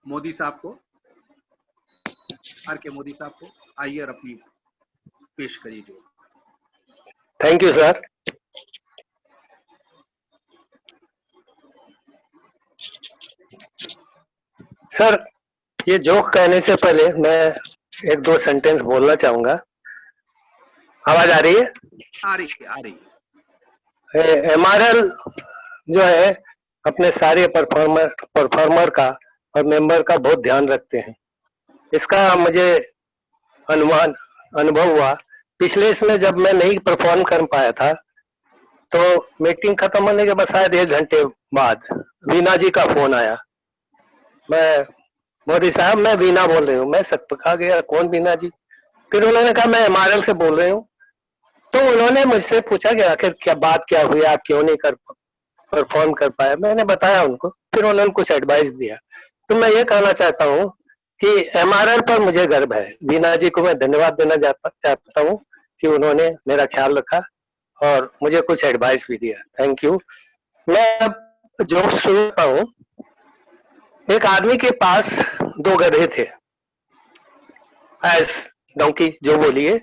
मोदी साहब को, आर के मोदी साहब को। आइए और अपनी पेश करिए जो। Thank you sir. सर, ये जोक कहने से पहले मैं एक दो सेंटेंस बोलना चाहूंगा। आवाज आ रही है? आ रही है, आ रही है। एमआरएल जो है अपने सारे परफॉर्मर का और मेंबर का बहुत ध्यान रखते हैं। इसका मुझे अनुभव हुआ पिछले इसमें, जब मैं नहीं परफॉर्म कर पाया था तो मीटिंग खत्म होने के बाद शायद 1 घंटे बाद वीना जी का फोन आया। मैं, मोदी साहब मैं वीना बोल रही हूँ। मैं सकपका गया, कौन वीना जी? फिर उन्होंने कहा मैं एमआरएल से बोल रही हूँ। तो उन्होंने मुझसे पूछा कि आखिर क्या बात क्या हुई, आप क्यों नहीं परफॉर्म कर पाए? मैंने बताया उनको, फिर उन्होंने कुछ एडवाइस दिया। तो मैं ये कहना चाहता हूँ कि एमआरएल पर मुझे गर्व है। वीना जी को मैं धन्यवाद देना चाहता हूँ कि उन्होंने मेरा ख्याल रखा और मुझे कुछ एडवाइस भी दिया। Thank you. मैं अब जोक सुनता हूँ। एक आदमी के पास 2 गधे थे, एस डोंकी जो बोलिए,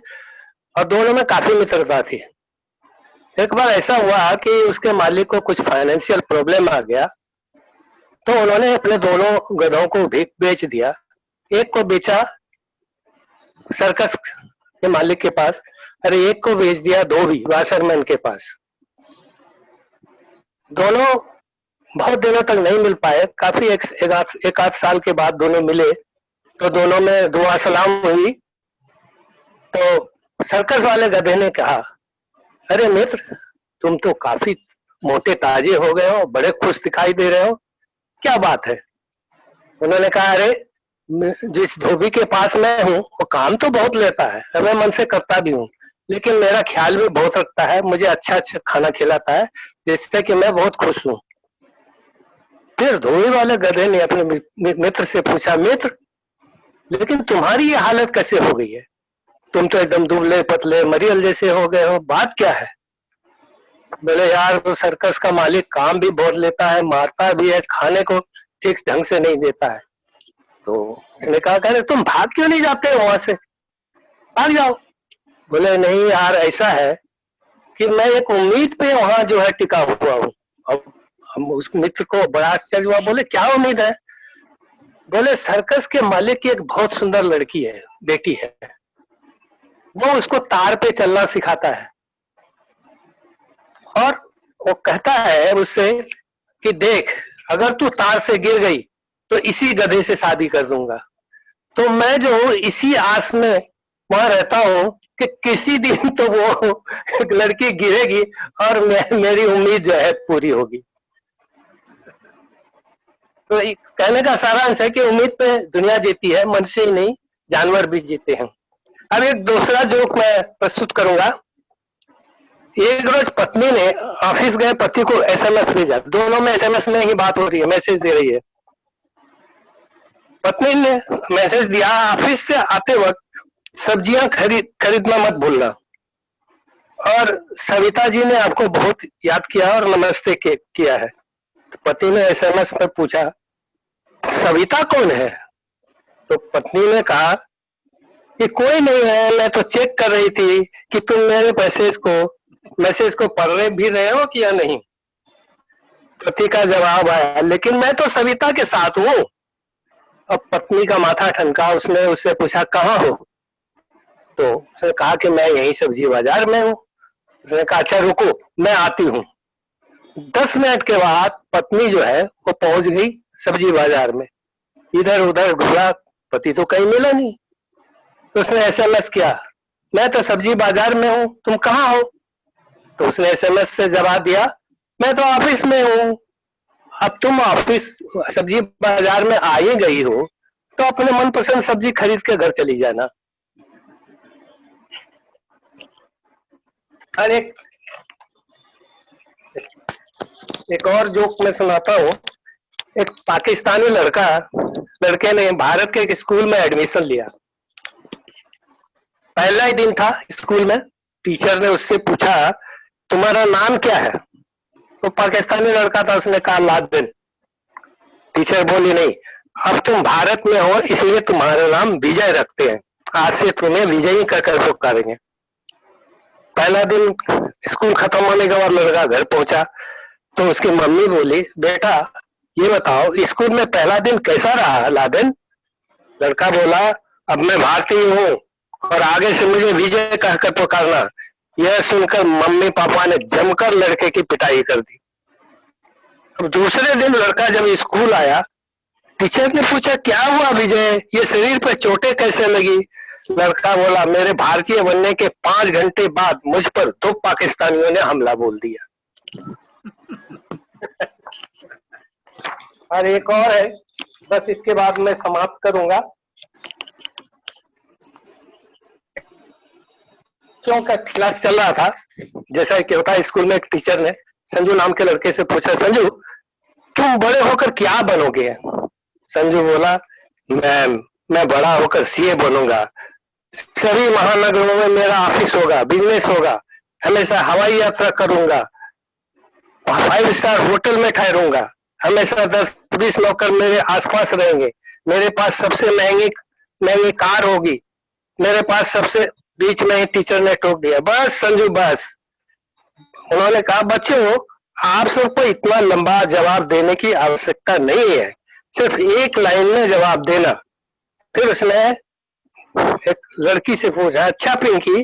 और दोनों में काफी मित्रता थी। एक बार ऐसा हुआ कि उसके मालिक को कुछ फाइनेंशियल प्रॉब्लम आ गया, तो उन्होंने अपने दोनों गधों को भी बेच दिया। एक को बेचा सर्कस के मालिक के पास, अरे एक को बेच दिया धोबी वाशरमैन के पास। दोनों बहुत दिनों तक नहीं मिल पाए। काफी एक आध साल के बाद दोनों मिले तो दोनों में दुआ सलाम हुई। तो सर्कस वाले गधे ने कहा, अरे मित्र, तुम तो काफी मोटे ताजे हो गए हो, बड़े खुश दिखाई दे रहे हो, क्या बात है? उन्होंने कहा, अरे जिस धोबी के पास मैं हूँ वो काम तो बहुत लेता है, मैं मन से करता भी हूँ, लेकिन मेरा ख्याल भी बहुत रखता है, मुझे अच्छा अच्छा खाना खिलाता है, जिससे कि मैं बहुत खुश हूँ। फिर धोबी वाले गधे ने अपने मित्र से पूछा, मित्र लेकिन तुम्हारी ये हालत कैसे हो गई है? तुम तो एकदम दुबले पतले मरियल जैसे हो गए हो, बात क्या है? बोले यार, वो सर्कस का मालिक काम भी बहुत लेता है, मारता भी है, खाने को ठीक ढंग से नहीं देता है। तो उसने कहा, अरे तुम भाग क्यों नहीं जाते हो वहां से, भाग जाओ। बोले नहीं यार, ऐसा है कि मैं एक उम्मीद पे वहां जो है टिका हुआ हूँ। अब हम उस मित्र को बड़ा आश्चर्य हुआ। बोले क्या उम्मीद है? बोले सर्कस के मालिक की एक बहुत सुंदर लड़की है, बेटी है, वो उसको तार पे चलना सिखाता है और वो कहता है उससे कि देख, अगर तू तार से गिर गई तो इसी गधे से शादी कर दूंगा। तो मैं जो इसी आस में वहां रहता हूँ कि किसी दिन तो वो लड़की गिरेगी और मेरी उम्मीद जो है पूरी होगी। तो कहने का सारांश है कि उम्मीद पे दुनिया जीती है, मनुष्य ही नहीं जानवर भी जीते हैं। अब एक दूसरा जोक मैं प्रस्तुत करूंगा। एक रोज पत्नी ने ऑफिस गए पति को एसएमएस भेजा। दोनों में एसएमएस में ही बात हो रही है, मैसेज दे रही है। पत्नी ने मैसेज दिया, ऑफिस से आते वक्त सब्जियां खरीदना मत भूलना, और सविता जी ने आपको बहुत याद किया और नमस्ते किया है। पति ने एसएमएस में पूछा, सविता कौन है? तो पत्नी ने कहा कि कोई नहीं है, मैं तो चेक कर रही थी कि तुम मेरे मैसेज को पढ़ रहे भी रहे हो कि या नहीं। पति का जवाब आया, लेकिन मैं तो सविता के साथ हूँ। अब पत्नी का माथा ठनका, उसने उससे पूछा कहाँ हो? तो उसने कहा कि मैं यही सब्जी बाजार में हूँ। उसने कहा अच्छा रुको, मैं आती हूँ। 10 मिनट के बाद पत्नी जो है वो पहुंच गई सब्जी बाजार में। इधर उधर घूरा, पति तो कहीं मिला नहीं। तो उसने एसएमएस किया, मैं तो सब्जी बाजार में हूँ, तुम कहाँ हो? तो उसने एसएमएस से जवाब दिया, मैं तो ऑफिस में हूँ। अब तुम ऑफिस सब्जी बाजार में आ ही गई हो तो अपने मनपसंद सब्जी खरीद के घर चली जाना। और एक और जोक मैं सुनाता हूँ। एक पाकिस्तानी लड़के ने भारत के एक स्कूल में एडमिशन लिया। पहला ही दिन था स्कूल में। टीचर ने उससे पूछा, तुम्हारा नाम क्या है? तो पाकिस्तानी लड़का था, उसने कहा लादेन। टीचर बोली, नहीं, अब तुम भारत में हो इसलिए तुम्हारा नाम विजय रखते हैं, आज से तुम्हें विजयी कहकर पुकारेंगे। पहला दिन स्कूल खत्म होने के बाद लड़का घर पहुंचा तो उसकी मम्मी बोली, बेटा ये बताओ स्कूल में पहला दिन कैसा रहा लादेन? लड़का बोला, अब मैं भारतीय हूँ और आगे से मुझे विजय कहकर पुकारना। यह सुनकर मम्मी पापा ने जमकर लड़के की पिटाई कर दी। अब दूसरे दिन लड़का जब स्कूल आया, टीचर ने पूछा, क्या हुआ विजय, ये शरीर पर चोटें कैसे लगी? लड़का बोला, मेरे भारतीय बनने के 5 घंटे बाद मुझ पर 2 पाकिस्तानियों ने हमला बोल दिया। और एक और है, बस इसके बाद मैं समाप्त करूंगा। बच्चों का क्लास चल रहा था, जैसा कि होता है स्कूल में। एक टीचर ने संजू नाम के लड़के से पूछा, संजू तुम बड़े होकर क्या बनोगे? संजू बोला, मैं बड़ा होकर सीए बनूंगा, सभी महानगरों में मेरा ऑफिस होगा, बिजनेस होगा, हमेशा हवाई यात्रा करूंगा, 5 स्टार होटल में ठहरूंगा, हमेशा 10-20 नौकर मेरे आसपास रहेंगे, मेरे पास सबसे महंगी कार होगी, मेरे पास सबसे। बीच में ही टीचर ने टोक दिया, बस संजू बस। उन्होंने कहा, बच्चों आप सबको इतना लंबा जवाब देने की आवश्यकता नहीं है, सिर्फ एक लाइन में जवाब देना। फिर उसने एक लड़की से पूछा, अच्छा पिंकी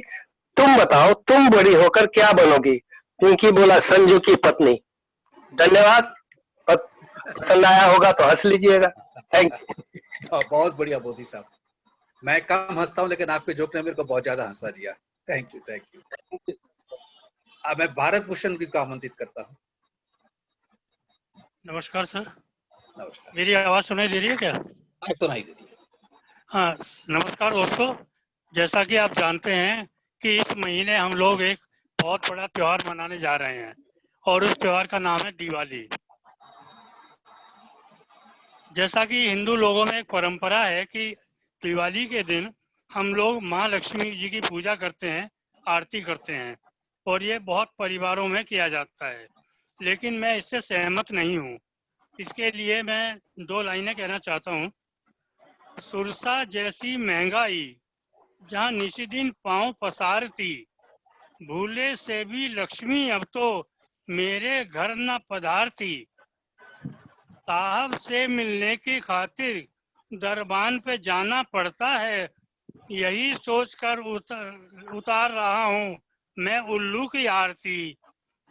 तुम बताओ तुम बड़ी होकर क्या बनोगी? पिंकी बोला, संजू की पत्नी। धन्यवाद, पसंद आया होगा तो हंस लीजिएगा। Thank you. बहुत बढ़िया मोदी साहब, मैं कम हंसता हूँ लेकिन आपके जोक ने मेरे को बहुत ज्यादा हंसा दिया। Thank you, thank you. अब मैं भारत भूषण जी को आमंत्रित करता हूँ। नमस्कार सर। नमस्कार। मेरी आवाज सुनाई दे रही है क्या? आज तो नहीं दे रही है। हाँ, नमस्कार दोस्तों। जैसा कि आप जानते हैं कि इस महीने हम लोग एक बहुत बड़ा त्योहार मनाने जा रहे हैं और उस त्योहार का नाम है दिवाली। जैसा कि हिंदू लोगों में एक परंपरा है कि दिवाली के दिन हम लोग माँ लक्ष्मी जी की पूजा करते हैं, आरती करते हैं और ये बहुत परिवारों में किया जाता है, लेकिन मैं इससे सहमत नहीं हूँ। इसके लिए मैं 2 लाइनें कहना चाहता हूँ। सुरसा जैसी महंगाई जहाँ निशिदिन पांव पसारती, भूले से भी लक्ष्मी अब तो मेरे घर न पधारती। साहब से मिलने की खातिर दरबान पे जाना पड़ता है, यही सोचकर उतार रहा हूँ मैं उल्लू की आरती।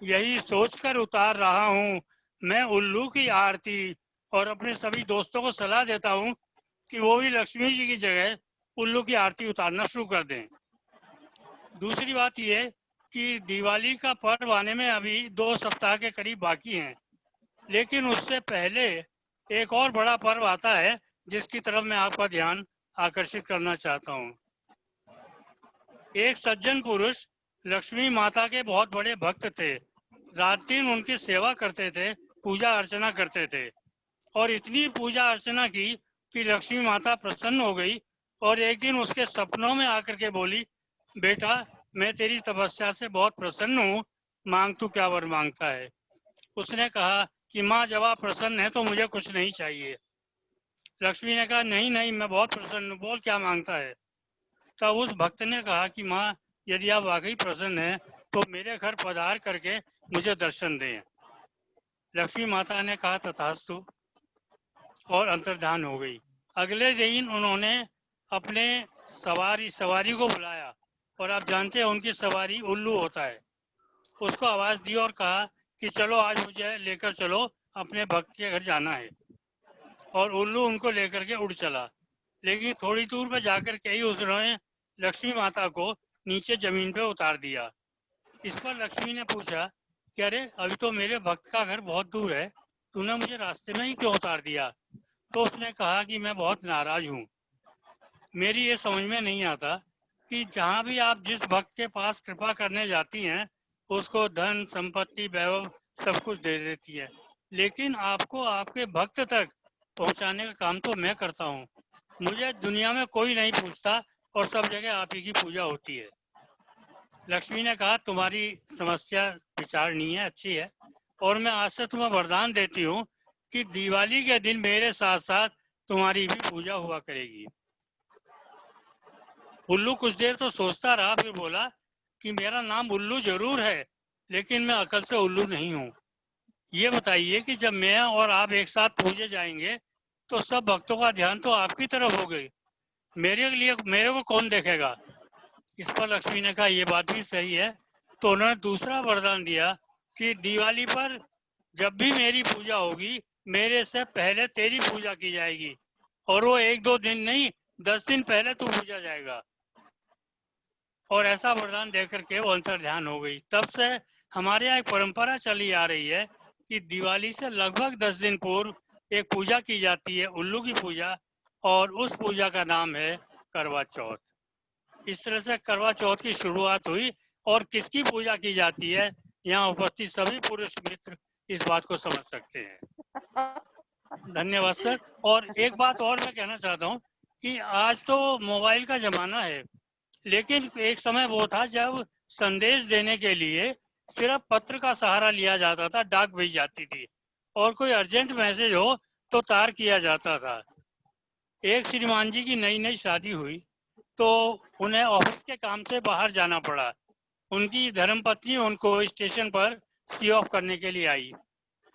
यही सोचकर उतार रहा हूँ मैं उल्लू की आरती। और अपने सभी दोस्तों को सलाह देता हूँ कि वो भी लक्ष्मी जी की जगह उल्लू की आरती उतारना शुरू कर दें। दूसरी बात ये कि दिवाली का पर्व आने में अभी 2 सप्ताह के करीब बाकी हैं, लेकिन उससे पहले एक और बड़ा पर्व आता है जिसकी तरफ मैं आपका ध्यान आकर्षित करना चाहता हूँ। एक सज्जन पुरुष लक्ष्मी माता के बहुत बड़े भक्त थे। रात दिन उनकी सेवा करते थे, पूजा अर्चना करते थे और इतनी पूजा अर्चना की कि लक्ष्मी माता प्रसन्न हो गई और एक दिन उसके सपनों में आकर के बोली, बेटा मैं तेरी तपस्या से बहुत प्रसन्न हूँ, मांग तू क्या वर मांगता है। उसने कहा कि माँ जब आप प्रसन्न है तो मुझे कुछ नहीं चाहिए। लक्ष्मी ने कहा, नहीं नहीं मैं बहुत प्रसन्न हूँ, बोल क्या मांगता है। तब उस भक्त ने कहा कि माँ यदि आप वाकई प्रसन्न हैं तो मेरे घर पधार करके मुझे दर्शन दें। लक्ष्मी माता ने कहा तथास्तु और अंतर्धान हो गई। अगले दिन उन्होंने अपने सवारी को बुलाया और आप जानते हैं उनकी सवारी उल्लू होता है। उसको आवाज़ दी और कहा कि चलो आज मुझे लेकर चलो, अपने भक्त के घर जाना है। और उल्लू उनको लेकर के उड़ चला, लेकिन थोड़ी दूर पे जाकर के ही उसने लक्ष्मी माता को नीचे जमीन पे उतार दिया। इस पर लक्ष्मी ने पूछा कि अरे अभी तो मेरे भक्त का घर बहुत दूर है, तूने मुझे रास्ते में ही क्यों उतार दिया। तो उसने कहा कि मैं बहुत नाराज हूँ, मेरी ये समझ में नहीं आता कि जहाँ भी आप जिस भक्त के पास कृपा करने जाती हैं उसको धन संपत्ति वैभव सब कुछ दे देती है, लेकिन आपको आपके भक्त तक पहुँचाने का काम तो मैं करता हूँ। मुझे दुनिया में कोई नहीं पूछता और सब जगह आप ही की पूजा होती है। लक्ष्मी ने कहा तुम्हारी समस्या विचारणीय है, अच्छी है, और मैं आज से तुम्हें वरदान देती हूँ कि दिवाली के दिन मेरे साथ साथ तुम्हारी भी पूजा हुआ करेगी। उल्लू कुछ देर तो सोचता रहा, फिर बोला कि मेरा नाम उल्लू जरूर है, लेकिन मैं अकल से उल्लू नहीं हूँ। ये बताइए कि जब मैं और आप एक साथ पूजे जाएंगे तो सब भक्तों का ध्यान तो आपकी तरफ हो गई, मेरे को कौन देखेगा? इस पर लक्ष्मी ने कहा, ये बात भी सही है। तो उन्होंने दूसरा वरदान दिया कि दिवाली पर जब भी मेरी पूजा होगी, मेरे से पहले तेरी पूजा की जाएगी, और वो 1-2 दिन नहीं, 10 दिन पहले तू पूजा जाएगा। और ऐसा वरदान देकर के वो अंतर ध्यान हो गई। तब से हमारे यहाँ एक परंपरा चली आ रही है कि दिवाली से लगभग 10 दिन पूर्व एक पूजा की जाती है, उल्लू की पूजा, और उस पूजा का नाम है करवा चौथ। इस तरह से करवा चौथ की शुरुआत हुई। और किसकी पूजा की जाती है, यहाँ उपस्थित सभी पुरुष मित्र इस बात को समझ सकते हैं। धन्यवाद सर। और एक बात और मैं कहना चाहता हूँ कि आज तो मोबाइल का जमाना है, लेकिन एक समय वो था जब संदेश देने के लिए सिर्फ पत्र का सहारा लिया जाता था, डाक भेजी जाती थी, और कोई अर्जेंट मैसेज हो तो तार किया जाता था। एक श्रीमान जी की नई नई शादी हुई तो उन्हें ऑफिस के काम से बाहर जाना पड़ा। उनकी धर्मपत्नी उनको स्टेशन पर सी ऑफ करने के लिए आई।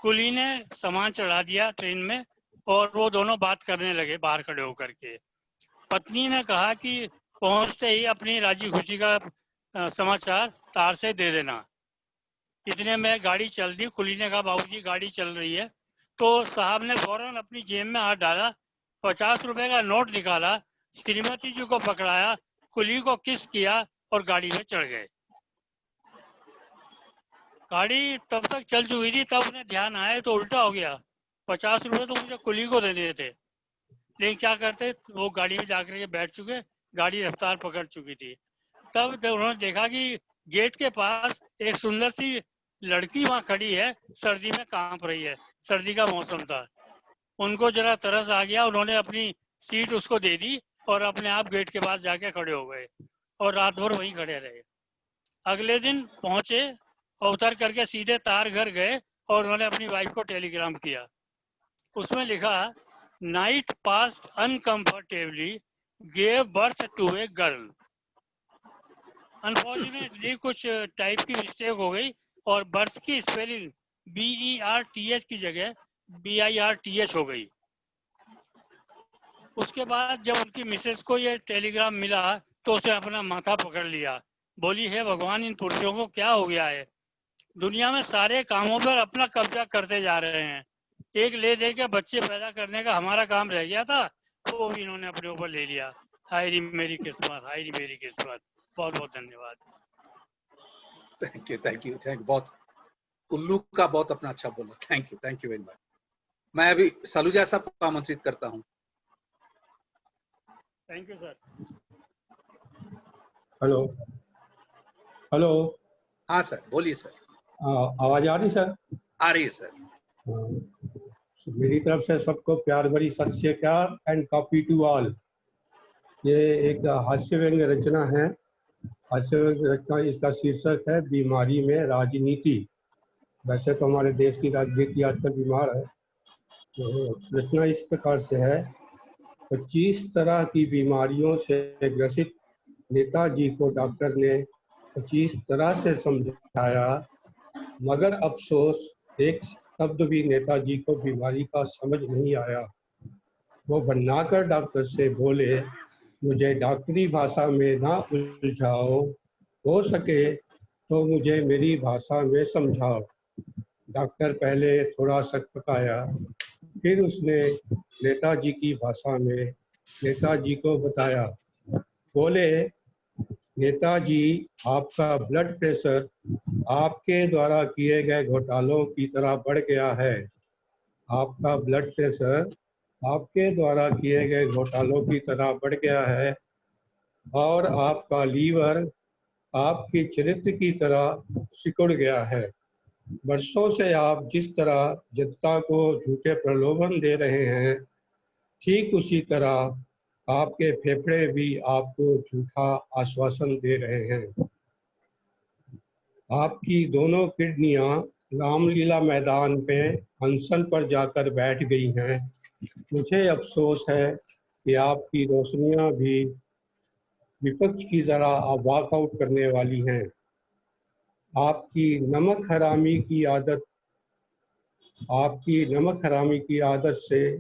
कुली ने सामान चढ़ा दिया ट्रेन में, और वो दोनों बात करने लगे बाहर खड़े होकर के। पत्नी ने कहा कि पहुंचते ही अपनी राजी खुशी का समाचार तार से दे देना। इतने में गाड़ी चल दी। कुली ने कहा, बाबूजी गाड़ी चल रही है। तो साहब ने फौरन अपनी जेब में हाथ डाला, 50 रुपए का नोट निकाला, श्रीमती जी को पकड़ाया, कुली को किस किया और गाड़ी में चढ़ गए। गाड़ी तब तक चल चुकी थी, तब उन्हें ध्यान आया तो उल्टा हो गया। 50 रुपए तो मुझे कुली को देने थे, लेकिन क्या करते, वो गाड़ी में जाकर के बैठ चुके, गाड़ी रफ्तार पकड़ चुकी थी। तब जब उन्होंने देखा कि गेट के पास एक सुंदर सी लड़की वहां खड़ी है, सर्दी में कांप रही है, सर्दी का मौसम था। उनको जरा तरस आ गया, उन्होंने अपनी सीट उसको दे दी और अपने आप गेट के पास जाके खड़े हो गए, और रात भर वहीं खड़े रहे। अगले दिन पहुंचे और उतर करके सीधे तार घर गए, और उन्होंने अपनी वाइफ को टेलीग्राम किया। उसमें लिखा, night passed uncomfortably, gave birth to a girl. Unfortunately कुछ टाइप की मिस्टेक हो गई, और बर्थ की स्पेलिंग BERTH की जगह BIRTH हो गई। उसके बाद जब उनकी मिसेस को ये टेलीग्राम मिला तो उसने अपना माथा पकड़ लिया, बोली, हे भगवान, इन पुरुषों को क्या हो गया है? दुनिया में सारे कामों पर अपना कब्जा करते जा रहे हैं। एक ले दे के बच्चे पैदा करने का हमारा काम रह गया था, तो वो भी इन्होंने अपने ऊपर ले लिया। हाय री मेरी किस्मत, हाय री मेरी किस्मत। बहुत बहुत धन्यवाद। Thank you, thank you, thank. बहुत उल्लू का बहुत अपना अच्छा बोला। Thank you very much. मैं अभी सलूजा साहब को आमंत्रित करता हूँ। Thank you sir. Hello hello. हाँ सर, बोलिए सर। आवाज आ रही सर? आ रही है सर। मेरी तरफ से सबको प्यार भरी सत श्री अकाल एंड कॉपी टू ऑल। ये एक हास्य व्यंग्य रचना है। हास्य व्यंग्य रचना, इसका शीर्षक है बीमारी में राजनीति। वैसे तो हमारे देश की राजनीति आजकल बीमार है। तो रचना इस प्रकार से है, 25 तरह की बीमारियों से ग्रसित नेताजी को डॉक्टर ने 25 तरह से समझाया, मगर अफसोस एक शब्द भी नेताजी को बीमारी का समझ नहीं आया। वो भन्नाकर डॉक्टर से बोले, मुझे डॉक्टरी भाषा में ना उलझाओ, हो सके तो मुझे मेरी भाषा में समझाओ। डॉक्टर पहले थोड़ा सकपकाया, फिर उसने नेताजी की भाषा में नेताजी को बताया। बोले, नेताजी, आपका ब्लड प्रेशर आपके द्वारा किए गए घोटालों की तरह बढ़ गया है। आपका ब्लड प्रेशर आपके द्वारा किए गए घोटालों की तरह बढ़ गया है, और आपका लीवर आपकी चरित्र की तरह सिकुड़ गया है। वर्षों से आप जिस तरह जनता को झूठे प्रलोभन दे रहे हैं, ठीक उसी तरह आपके फेफड़े भी आपको झूठा आश्वासन दे रहे हैं। आपकी दोनों किडनियां रामलीला मैदान पे अनशन पर जाकर बैठ गई हैं, मुझे अफसोस है कि आपकी रोशनियां भी विपक्ष की तरह अब वॉकआउट करने वाली हैं। आपकी नमक हरामी की आदत से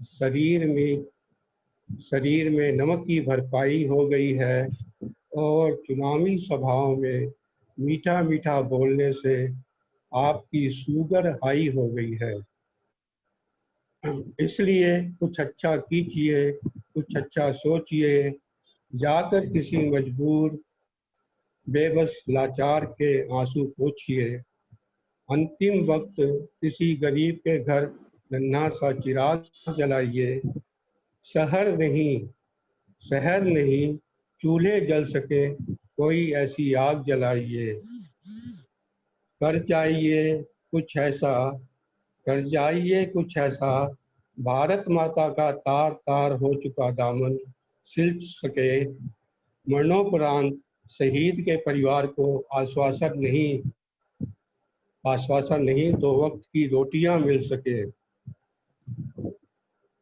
शरीर में नमक की भरपाई हो गई है और चुनावी सभाओं में मीठा मीठा बोलने से आपकी शुगर हाई हो गई है। इसलिए कुछ अच्छा कीजिए, कुछ अच्छा सोचिए, जाकर किसी मजबूर बेबस लाचार के आंसू पोंछिए। अंतिम वक्त किसी गरीब के घर नन्हा सा चिराग जलाइए। शहर नहीं चूल्हे जल सके कोई ऐसी आग जलाइए। कर जाइए कुछ ऐसा भारत माता का तार तार हो चुका दामन सिल सके। मरणोपरांत शहीद के परिवार को आश्वासन नहीं तो वक्त की रोटियां मिल सके।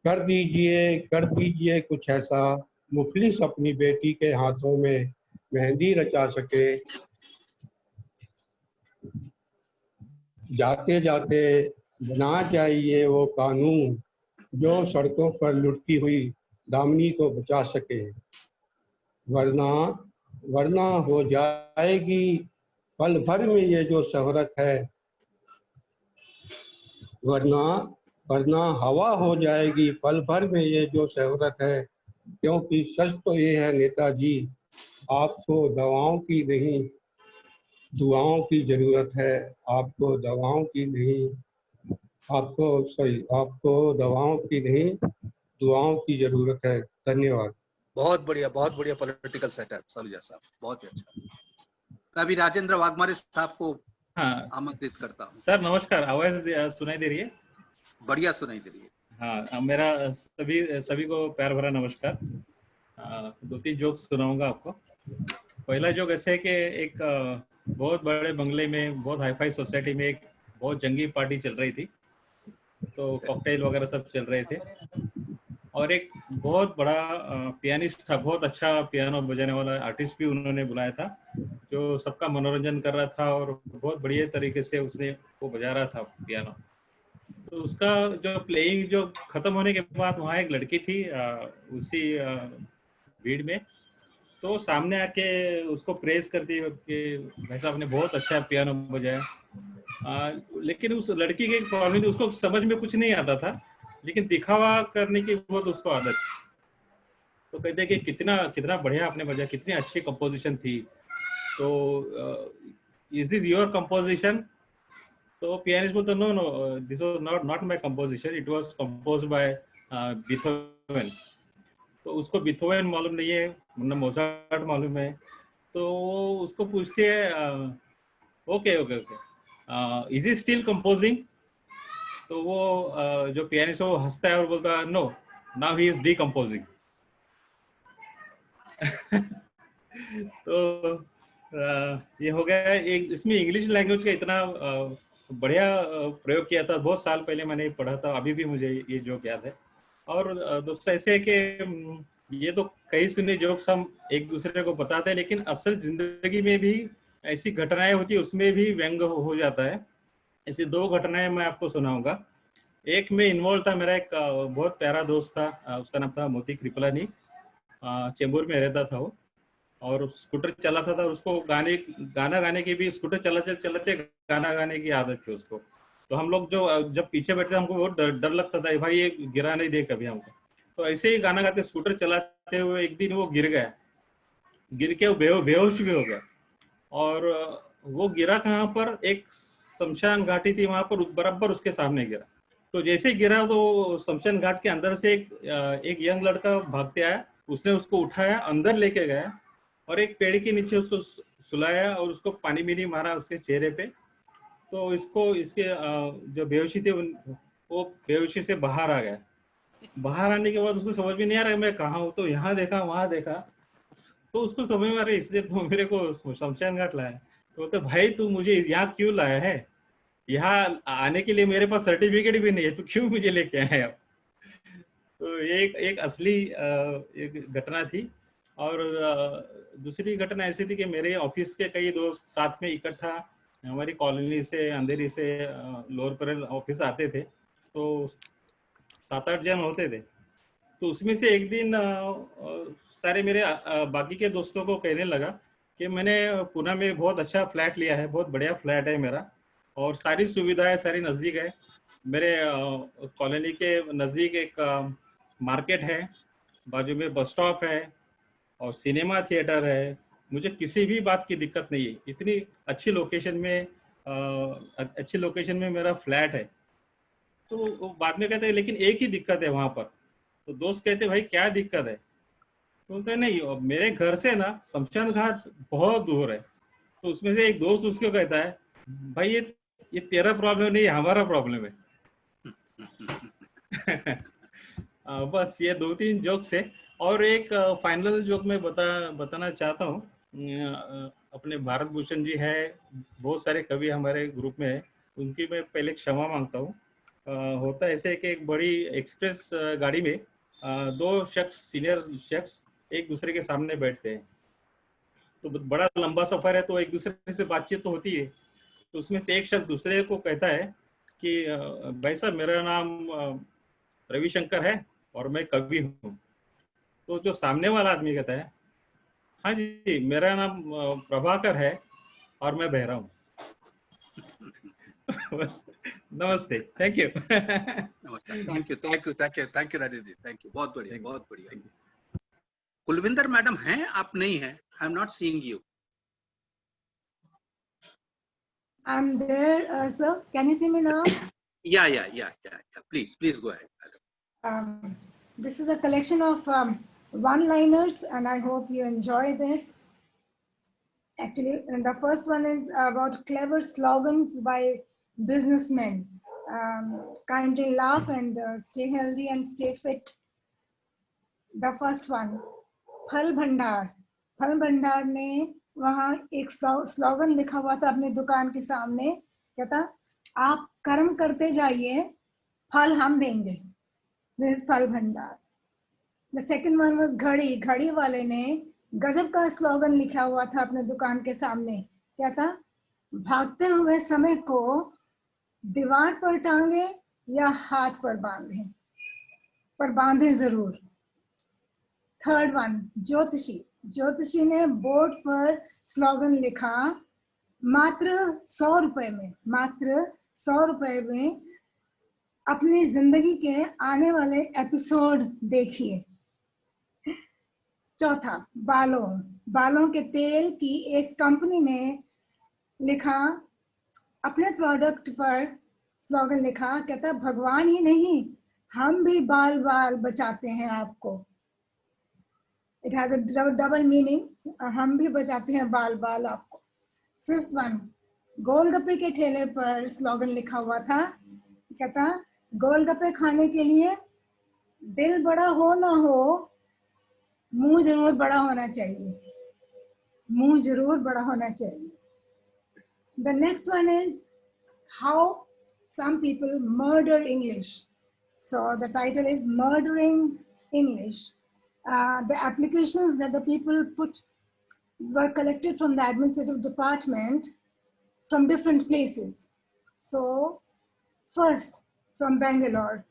कर दीजिए कुछ ऐसा मुखलिस अपनी बेटी के हाथों में मेहंदी रचा सके। जाते जाते बना जाइए वो कानून जो सड़कों पर लुढ़की हुई दामनी को बचा सके। वरना हो जाएगी पल भर में ये जो शोहरत है। वरना हवा हो जाएगी पल भर में ये जो शोहरत है। क्योंकि सच तो ये है नेताजी, आपको दवाओं की नहीं दुआओं की जरूरत है। आपको दवाओं की नहीं दुआओं की जरूरत है। धन्यवाद। बहुत बढ़िया पॉलिटिकल सेटअप सलूजा साहब, बहुत ही अच्छा। मैं अभी राजेंद्र वाघमारे साहब को आमंत्रित करता हूँ। सर नमस्कार, आवाज सुनाई दे रही है? बढ़िया सुनाई दे रही है। हाँ, मेरा सभी को प्यार भरा नमस्कार। 2-3 जोक्स सुनाऊंगा आपको। पहला जोक ऐसे है कि एक बहुत बड़े बंगले में, बहुत हाईफाई सोसाइटी में एक बहुत जंगी पार्टी चल रही थी। तो कॉकटेल वगैरह सब चल रहे थे और एक बहुत बड़ा पियानिस्ट था, बहुत अच्छा पियानो बजाने वाला आर्टिस्ट भी उन्होंने बुलाया था, जो सबका मनोरंजन कर रहा था और बहुत बढ़िया तरीके से उसने वो बजा रहा था पियानो। तो उसका जो प्लेइंग जो खत्म होने के बाद वहाँ एक लड़की थी उसी भीड़ में, तो सामने आके उसको प्रेज करती कि भाई साहब ने बहुत अच्छा पियानो बजाया। लेकिन उस लड़की की प्रॉब्लम थी, उसको समझ में कुछ नहीं आता था, लेकिन दिखावा करने की बहुत उसको आदत। तो कहते कि कितना बढ़िया आपने बजाया, कितनी अच्छी कंपोजिशन थी। तो इज दिस योर कंपोजिशन? तो पियानिस्ट बोलता no this was not my composition, it was composed by Beethoven. तो उसको बीथोवन मालूम नहीं है, मोजार्ट मालूम है। तो उसको पूछते है okay is he still composing? तो वो जो पियानिस्ट है वो हंसता है और बोलता नो नाउ ही इज डीकंपोजिंग। तो ये हो गया एक, इसमें इंग्लिश लैंग्वेज का इतना बढ़िया प्रयोग किया था, बहुत साल पहले मैंने पढ़ा था, अभी भी मुझे ये जोक याद है। और दोस्तों ऐसे है कि ये तो कई सुने जोक्स हम एक दूसरे को बताते हैं, लेकिन असल जिंदगी में भी ऐसी घटनाएं होती है, उसमें भी व्यंग हो जाता है। ऐसी 2 घटनाएं मैं आपको सुनाऊंगा। एक में इन्वॉल्व था, मेरा एक बहुत प्यारा दोस्त था, उसका नाम था मोती कृपलानी, चेंबूर में रहता था वो, और स्कूटर चलाता था। उसको गाना गाने की भी, स्कूटर चलाते गाना गाने की आदत थी उसको। तो हम लोग जब पीछे बैठते हमको बहुत डर लगता था, भाई ये गिरा नहीं दे कभी हमको। तो ऐसे ही गाना गाते स्कूटर चलाते हुए एक दिन वो गिर के वो बेहोश भी हो गया। और वो गिरा कहाँ पर, एक शमशान घाटी थी वहां पर, बराबर उसके सामने गिरा। तो जैसे गिरा तो शमशान घाट के अंदर से एक यंग लड़का भागते आया, उसने उसको उठाया, अंदर लेके गया और एक पेड़ के नीचे उसको सुलाया और उसको पानी भी नहीं मारा उसके चेहरे पे। तो इसके जो बेहोशी थी वो बेहोशी से बाहर आ गया। बाहर आने के बाद उसको समझ में नहीं आ रहा मैं कहाँ हूँ। तो यहाँ देखा वहां देखा, तो उसको समझ में आ रहा है इसलिए तो मेरे को शमशान घाट लाया। तो बोलते भाई तू मुझे यहाँ क्यों लाया है, यहाँ आने के लिए मेरे पास सर्टिफिकेट भी नहीं है, तो क्यों मुझे लेके आया? एक एक असली एक घटना थी। और दूसरी घटना ऐसी थी कि मेरे ऑफिस के कई दोस्त साथ में इकट्ठा हमारी कॉलोनी से, अंधेरी से लोअर पैरेलल ऑफिस आते थे, तो 7-8 जन होते थे। तो उसमें से एक दिन सारे मेरे बाकी के दोस्तों को कहने लगा कि मैंने पुणे में बहुत अच्छा फ्लैट लिया है, बहुत बढ़िया फ्लैट है मेरा, और सारी सुविधाएं सारी नज़दीक है। मेरे कॉलोनी के नज़दीक एक मार्केट है, बाजू में बस स्टॉप है और सिनेमा थिएटर है। मुझे किसी भी बात की दिक्कत नहीं है, इतनी अच्छी लोकेशन में मेरा फ्लैट है। तो वो बाद में कहते हैं लेकिन एक ही दिक्कत है वहाँ पर। तो दोस्त कहते भाई क्या दिक्कत है? तो बोलते नहीं, मेरे घर से ना शमशान घाट बहुत दूर है। तो उसमें से एक दोस्त उसको कहता है भाई ये तेरा प्रॉब्लम नहीं, हमारा प्रॉब्लम है। बस ये 2-3 जोक्स है। और एक फाइनल जोक मैं बताना चाहता हूँ। अपने भारत भूषण जी है, बहुत सारे कवि हमारे ग्रुप में है, उनकी मैं पहले क्षमा मांगता हूँ। होता ऐसे कि एक बड़ी एक्सप्रेस गाड़ी में 2 शख्स, सीनियर शख्स एक दूसरे के सामने बैठते हैं। तो बड़ा लंबा सफर है, तो एक दूसरे से बातचीत तो होती है। तो उसमें से एक शख्स दूसरे को कहता है कि भाई साहब मेरा नाम रविशंकर है और मैं कवि हूँ। तो जो सामने वाला आदमी कहता है हाँ जी मेरा नाम प्रभाकर है और मैं बहरा हूँ। नमस्ते, thank you. Thank you Rajesh ji, thank you, बहुत बढ़िया, बहुत बढ़िया। कुलविंदर मैडम हैं, आप नहीं हैं, I am not seeing you. I'm there, sir. Can you see me now? Yeah. Please go ahead. This is a collection of one-liners, and I hope you enjoy this. Actually, the first one is about clever slogans by businessmen. Kindly laugh and stay healthy and stay fit. The first one, फल भंडार। फल भंडार ने वहाँ एक slogan लिखा हुआ था अपनी दुकान के सामने, कहता आप कर्म करते जाइए, फल हम देंगे। दिस फल भंडार। The second one was घड़ी। घड़ी वाले ने गजब का स्लोगन लिखा हुआ था अपने दुकान के सामने, क्या था? भागते हुए समय को दीवार पर टांगे या हाथ पर बांधे, पर बांधे जरूर। थर्ड वन, ज्योतिषी। ज्योतिषी ने बोर्ड पर स्लोगन लिखा, मात्र 100 रुपए में, मात्र 100 रुपए में अपनी जिंदगी के आने वाले एपिसोड देखिए। चौथा, बालों। बालों के तेल की एक कंपनी ने लिखा, अपने प्रोडक्ट पर स्लोगन लिखा, कहता भगवान ही नहीं हम भी बाल बाल बचाते हैं आपको। It has a double meaning, हम भी बचाते हैं बाल बाल आपको। फिफ्थ वन, गोलगप्पे के ठेले पर स्लोगन लिखा हुआ था, कहता गोलगप्पे खाने के लिए दिल बड़ा हो ना हो, मुंह जरूर बड़ा होना चाहिए, मुंह जरूर बड़ा होना चाहिए। The next one is how some people murder English. So the title is Murdering English. The applications that the people put were collected from the administrative department from different places. So first from Bangalore,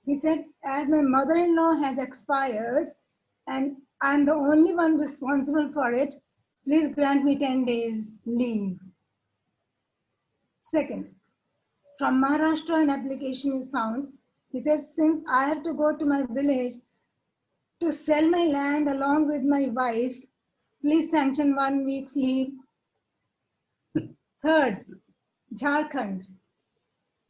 he said, as my mother-in-law has expired and I'm the only one responsible for it, please grant me 10 days leave. Second, from Maharashtra, an application is found. He says, since I have to go to my village to sell my land along with my wife, please sanction 1 week's leave. Third, Jharkhand.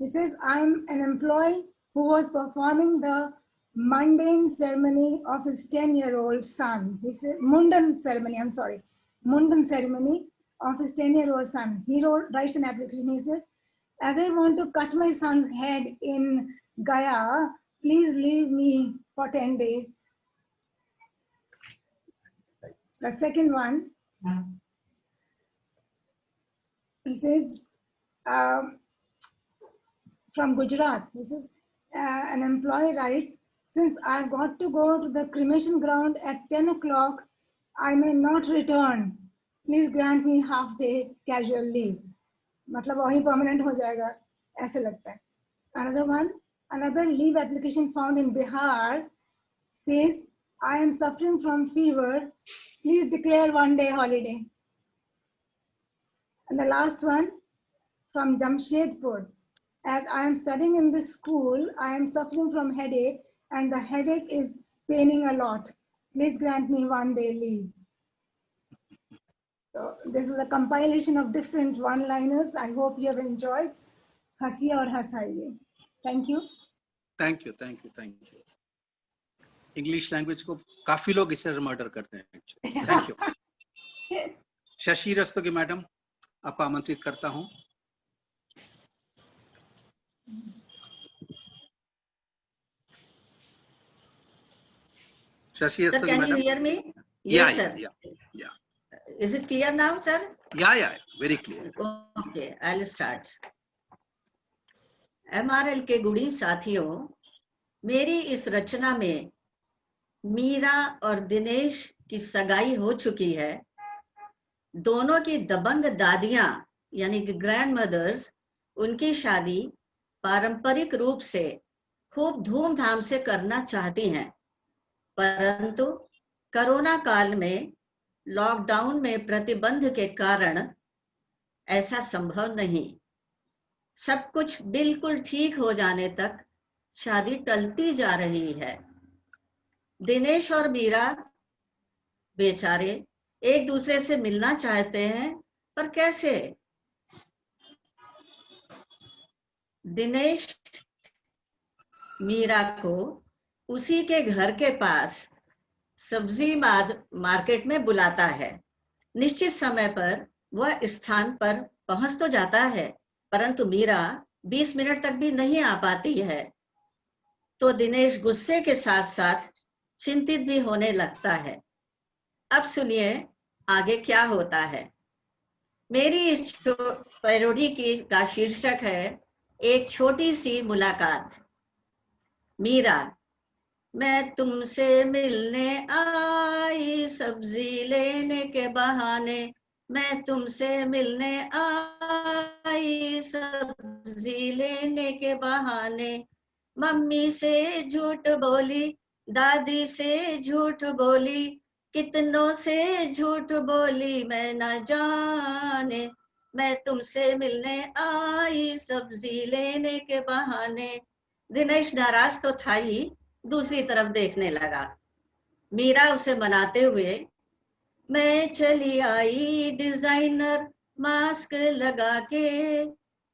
He says, I'm an employee who was performing the mundane ceremony of his 10-year-old son. He said, Mundan ceremony of his 10-year-old son. He writes an application. He says, as I want to cut my son's head in Gaya, please leave me for 10 days. The second one, he says, from Gujarat, he says, an employee writes, since I've got to go to the cremation ground at 10 o'clock, I may not return. Please grant me half day casual leave. मतलब वही permanent हो जाएगा, ऐसे लगता है. Another one, another leave application found in Bihar says, I am suffering from fever. Please declare 1 day holiday. And the last one from Jamshedpur. As I am studying in this school, I am suffering from headache and the headache is paining a lot. Please grant me 1 day leave. So this is a compilation of different one-liners. I hope you have enjoyed. Hasiye aur hasaiye. Thank you. Thank you, thank you, thank you. English language को काफी लोग इसे murder करते हैं. Thank you. Shashi Rastogi madam, आपको आमंत्रित करता हूं. Shashi Sir, Rastagi, can madam. you hear me? Yeah, Yes, sir. yeah. Is it clear now, sir? Yeah, very clear. Okay, I'll start. MRL के गुणी साथियों, मेरी इस रचना में मीरा और दिनेश की सगाई हो चुकी है. दोनों की दबंग दादियां यानी कि ग्रैंड मदर्स, उनकी शादी पारंपरिक रूप से खूब धूमधाम से करना चाहती हैं, परंतु कोरोना काल में लॉकडाउन में प्रतिबंध के कारण ऐसा संभव नहीं. सब कुछ बिल्कुल ठीक हो जाने तक शादी टलती जा रही है. दिनेश और मीरा बेचारे एक दूसरे से मिलना चाहते हैं, पर कैसे? दिनेश मीरा को उसी के घर के पास सब्जी मार्केट में बुलाता है. निश्चित समय पर वह स्थान पर पहुंच तो जाता है, परंतु मीरा 20 मिनट तक भी नहीं आ पाती है. तो दिनेश गुस्से के साथ साथ चिंतित भी होने लगता है. अब सुनिए आगे क्या होता है. मेरी इस पैरोडी का शीर्षक है एक छोटी सी मुलाकात. मीरा, मैं तुमसे मिलने आई सब्जी लेने के बहाने. मैं तुमसे मिलने आई सब्जी लेने के बहाने. मम्मी से झूठ बोली, दादी से झूठ बोली, कितनों से झूठ बोली मैं न जाने. मैं तुमसे मिलने आई सब्जी लेने के बहाने. दिनेश नाराज तो था ही, दूसरी तरफ देखने लगा. मीरा उसे मनाते हुए, मैं चली आई डिजाइनर मास्क लगा के,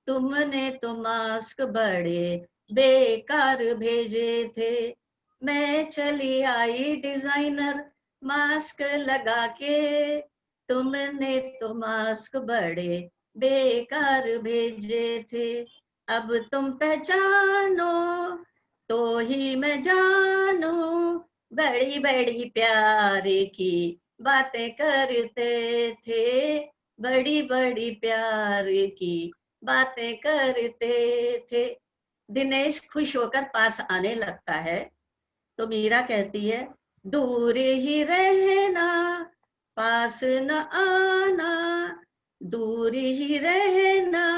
तुमने तो मास्क बड़े बेकार भेजे थे. मैं चली आई डिजाइनर मास्क लगा के, तुमने तो मास्क बड़े बेकार भेजे थे. अब तुम पहचानो तो ही मैं जानू, बड़ी बड़ी प्यार की बातें करते थे. बड़ी बड़ी प्यार की बातें करते थे. दिनेश खुश होकर पास आने लगता है तो मीरा कहती है, दूर ही रहना पास न आना, दूर ही रहना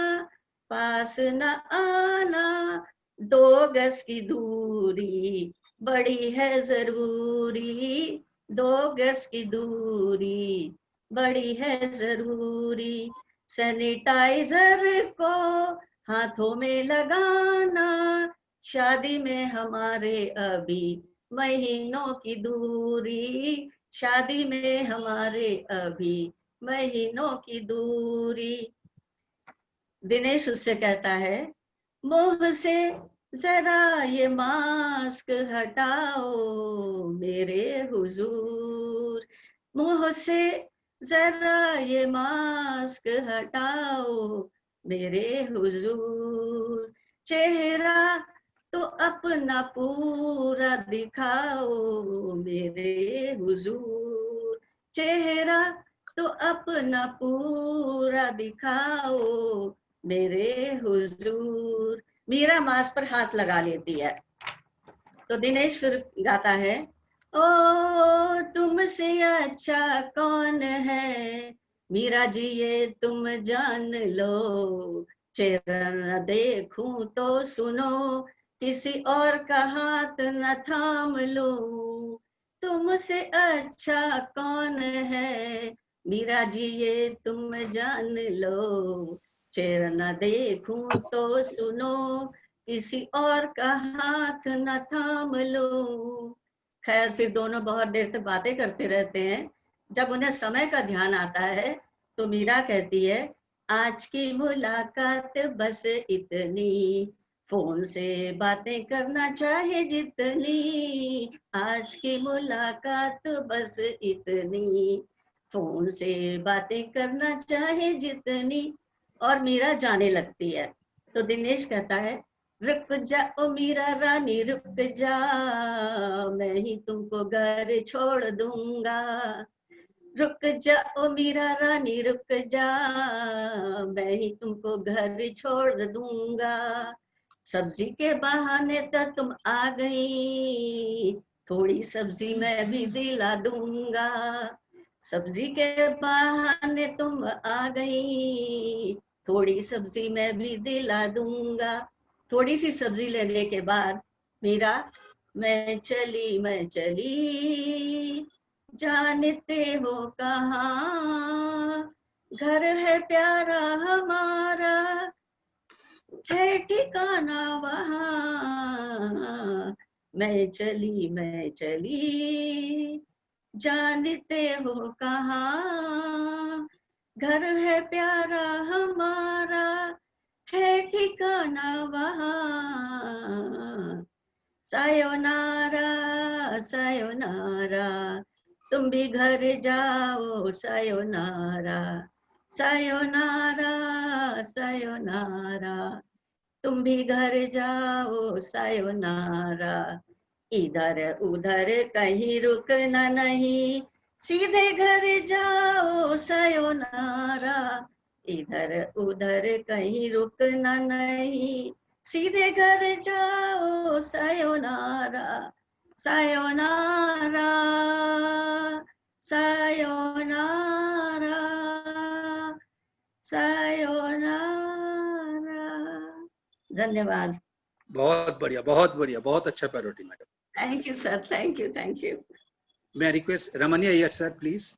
पास न आना. 2 गज की दूरी बड़ी है जरूरी, 2 गज की दूरी बड़ी है जरूरी. सैनिटाइजर को हाथों में लगाना, शादी में हमारे अभी महीनों की दूरी. शादी में हमारे अभी महीनों की दूरी. दिनेश उससे कहता है, मुंह से जरा ये मास्क हटाओ मेरे हुजूर. मुंह से जरा ये मास्क हटाओ मेरे हुजूर. चेहरा तो अपना पूरा दिखाओ मेरे हुजूर. चेहरा तो अपना पूरा दिखाओ मेरे हुजूर. मीरा मास्क पर हाथ लगा लेती है तो दिनेश फिर गाता है, ओ तुमसे अच्छा कौन है, मीरा जी ये तुम जान लो, चेहरा न देखूं तो सुनो, किसी और का हाथ न थाम लूं, तुमसे अच्छा कौन है, मीरा जी ये तुम जान लो, चेहरा न देखूं तो सुनो, किसी और का हाथ न थाम लो। खैर फिर दोनों बहुत देर तक बातें करते रहते हैं। जब उन्हें समय का ध्यान आता है तो मीरा कहती है, आज की मुलाकात बस इतनी, फोन से बातें करना चाहे जितनी, आज की मुलाकात बस इतनी, फोन से बातें करना चाहे जितनी। और मीरा जाने लगती है। तो दिनेश कहता है, रुक जा ओ मीरा रानी रुक जा, मैं ही तुमको घर छोड़ दूंगा, रुक जा ओ मीरा रानी रुक जा, मैं ही तुमको घर छोड़ दूंगा, सब्जी के बहाने तो तुम आ गई, थोड़ी सब्जी मैं भी दिला दूंगा, सब्जी के बहाने तुम आ गई, थोड़ी सब्जी मैं भी दिला दूंगा। थोड़ी सी सब्जी लेने के बाद मीरा, मैं चली जानते हो कहाँ, घर है प्यारा हमारा, है ठिकाना वहाँ, मैं चली जानते हो कहाँ, घर है प्यारा हमारा, है ठिकाना वहाँ, सायोनारा सायोनारा, तुम भी घर जाओ सायोनारा, सायोनारा सायोनारा, तुम भी घर जाओ सायोनारा, इधर उधर कहीं रुकना नहीं, सीधे घर जाओ सायोनारा, इधर उधर कहीं रुकना नहीं, सीधे घर जाओ सायोनारा, सायोनारा सायोनारा सायोनारा। धन्यवाद। बहुत बढ़िया, बहुत बढ़िया, बहुत अच्छा parody madam. Thank you sir, thank you, thank you. मैं request Ramani Iyer sir please.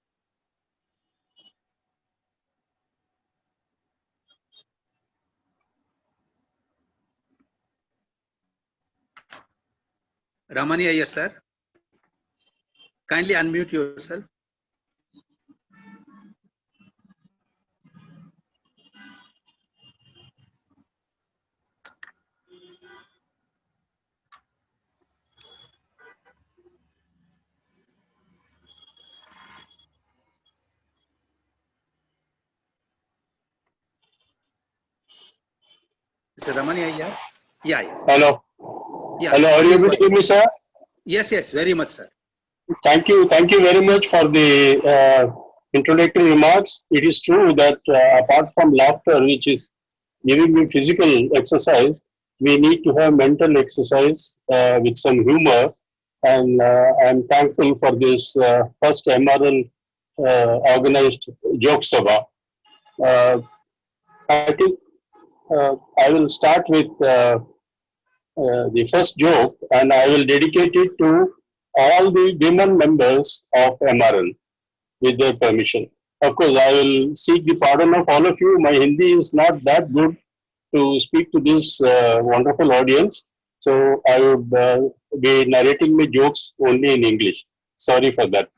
Ramani Iyer sir, kindly unmute yourself. Mr. Ramani Iyer. Yeah. Hello. Yeah. Hello, are you able to hear me, sir? Yes, yes, very much, sir. Thank you very much for the introductory remarks. It is true that apart from laughter, which is giving me physical exercise, we need to have mental exercise with some humor. And I'm thankful for this first MRL organized joke sabha. I think I will start with the first joke, and I will dedicate it to all the women members of MRL with their permission. Of course, I will seek the pardon of all of you. My Hindi is not that good to speak to this wonderful audience, so I would be narrating my jokes only in English. Sorry for that.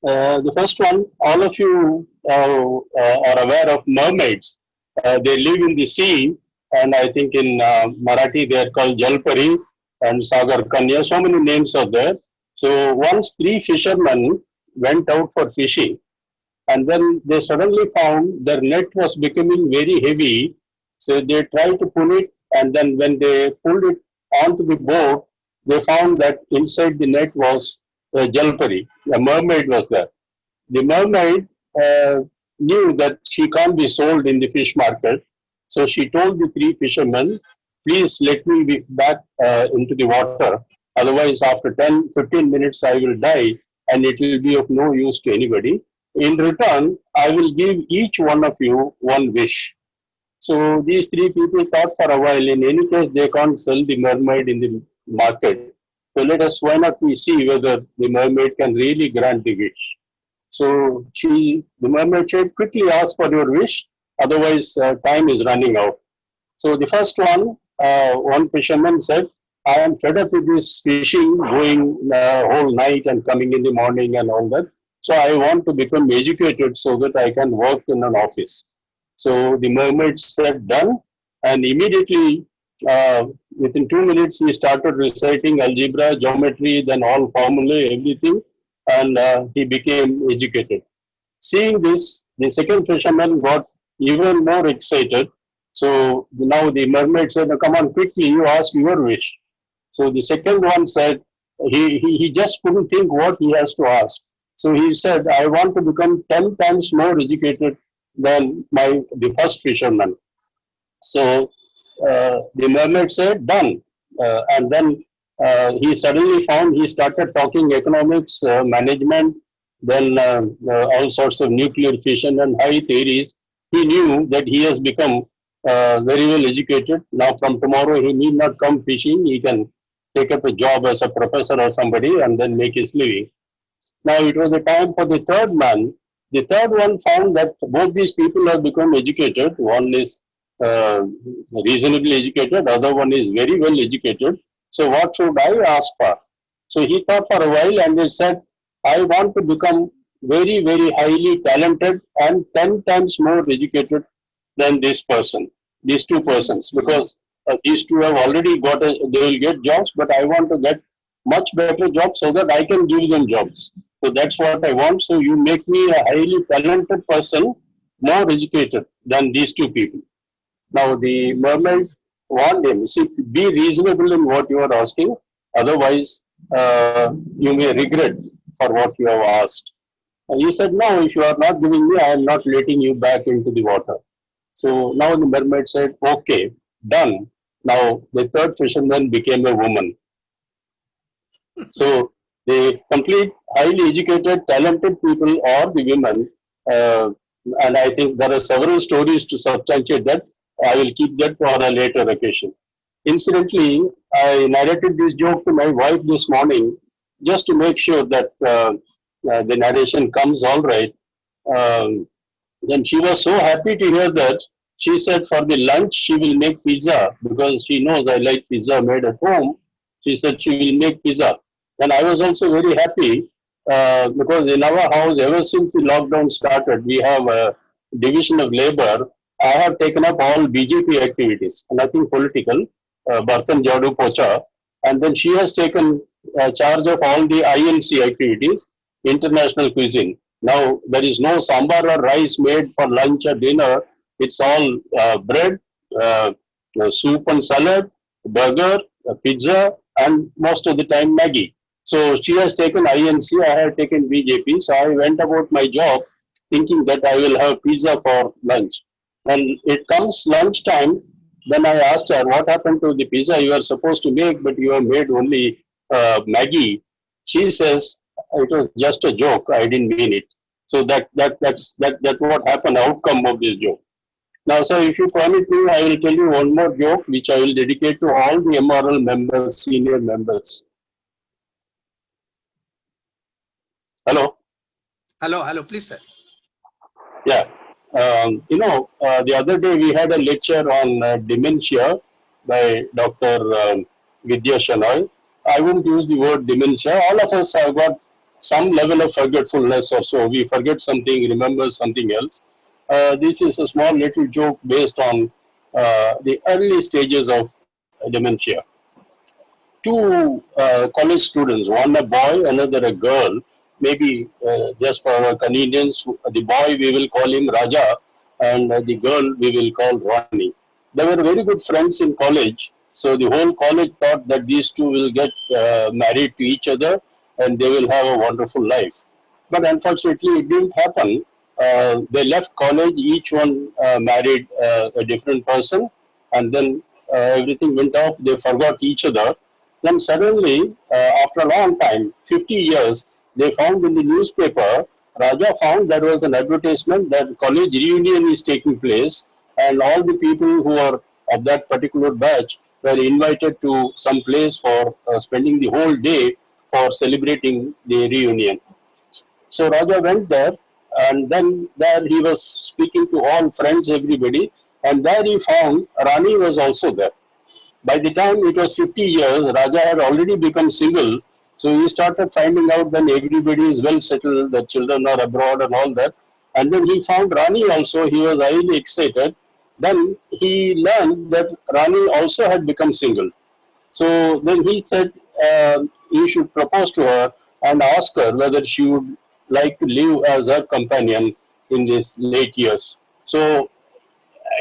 The first one, all of you are aware of mermaids. They live in the sea, and I think in Marathi they are called Jalpari and Sagar Kanya. So many names are there. So once 3 fishermen went out for fishing, and then they suddenly found their net was becoming very heavy. So they tried to pull it, and then when they pulled it onto the boat, they found that inside the net was a Jalpari, a mermaid was there. The mermaid knew that she can't be sold in the fish market. So she told the 3 fishermen, please let me be back into the water. Otherwise, after 10, 15 minutes, I will die and it will be of no use to anybody. In return, I will give each one of you one wish. So these three people thought for a while. In any case, they can't sell the mermaid in the market. So why not we see whether the mermaid can really grant the wish. So the mermaid said, quickly ask for your wish, otherwise time is running out. So the first one fisherman said, I am fed up with this fishing, going whole night and coming in the morning and all that. So I want to become educated so that I can work in an office. So the mermaid said, done. And immediately, within 2 minutes, he started reciting algebra, geometry, then all formulae, everything. And he became educated. Seeing this, the second fisherman got even more excited. So now the mermaid said, come on, quickly, you ask your wish. So the second one said, he just couldn't think what he has to ask. So he said, I want to become 10 times more educated than the first fisherman. So the mermaid said, done. And then he suddenly found he started talking economics, management, then all sorts of nuclear fission and high theories. He knew that he has become very well educated. Now from tomorrow he need not come fishing. He can take up a job as a professor or somebody and then make his living. Now it was the time for the third man. The third one found that both these people have become educated. One is reasonably educated, other one is very well educated. So what should I ask for? So he thought for a while and he said, I want to become very, very highly talented and 10 times more educated than this person, these two persons, because these two have already got, they will get jobs, but I want to get much better jobs so that I can give them jobs. So that's what I want. So you make me a highly talented person, more educated than these two people. Now the mermaid warned him, see, be reasonable in what you are asking, otherwise you may regret for what you have asked. And he said, no, if you are not giving me, I am not letting you back into the water. So now the mermaid said, okay, done. Now the third fisherman became a woman. So the complete, highly educated, talented people are the women. And I think there are several stories to substantiate that. I will keep that for a later occasion. Incidentally, I narrated this joke to my wife this morning just to make sure that the narration comes all right. Then she was so happy to hear that. She said for the lunch she will make pizza because she knows I like pizza made at home. She said she will make pizza. And I was also very happy because in our house, ever since the lockdown started, we have a division of labor. I have taken up all BJP activities, nothing political, Bartan Jadu Pocha. And then she has taken charge of all the INC activities, international cuisine. Now, there is no sambar or rice made for lunch or dinner. It's all bread, soup and salad, burger, pizza, and most of the time Maggi. So she has taken INC, I have taken BJP. So I went about my job thinking that I will have pizza for lunch. And it comes lunchtime, then I asked her, what happened to the pizza you were supposed to make, but you have made only Maggi? She says, it was just a joke, I didn't mean it. So that's what happened, outcome of this joke. Now, sir, if you permit me, I will tell you one more joke, which I will dedicate to all the MRL members, senior members. Hello? Hello, please, sir. Yeah. The other day we had a lecture on dementia by Dr. Vidya Shanoy. I wouldn't use the word dementia. All of us have got some level of forgetfulness or so. We forget something, remember something else. This is a small little joke based on the early stages of dementia. Two college students, one a boy, another a girl, maybe just for our convenience, the boy we will call him Raja and the girl we will call Rani. They were very good friends in college. So the whole college thought that these two will get married to each other and they will have a wonderful life. But unfortunately it didn't happen. They left college, each one married a different person, and then everything went off, they forgot each other. Then suddenly, after a long time, 50 years, they found in the newspaper, Raja found there was an advertisement that college reunion is taking place, and all the people who are of that particular batch were invited to some place for spending the whole day for celebrating the reunion. So Raja went there, and then there he was speaking to all friends, everybody, and there he found Rani was also there. By the time it was 50 years, Raja had already become single. So he started finding out that everybody is well settled, the children are abroad and all that. And then he found Rani also, he was highly excited. Then he learned that Rani also had become single. So then he said he should propose to her and ask her whether she would like to live as her companion in these late years. So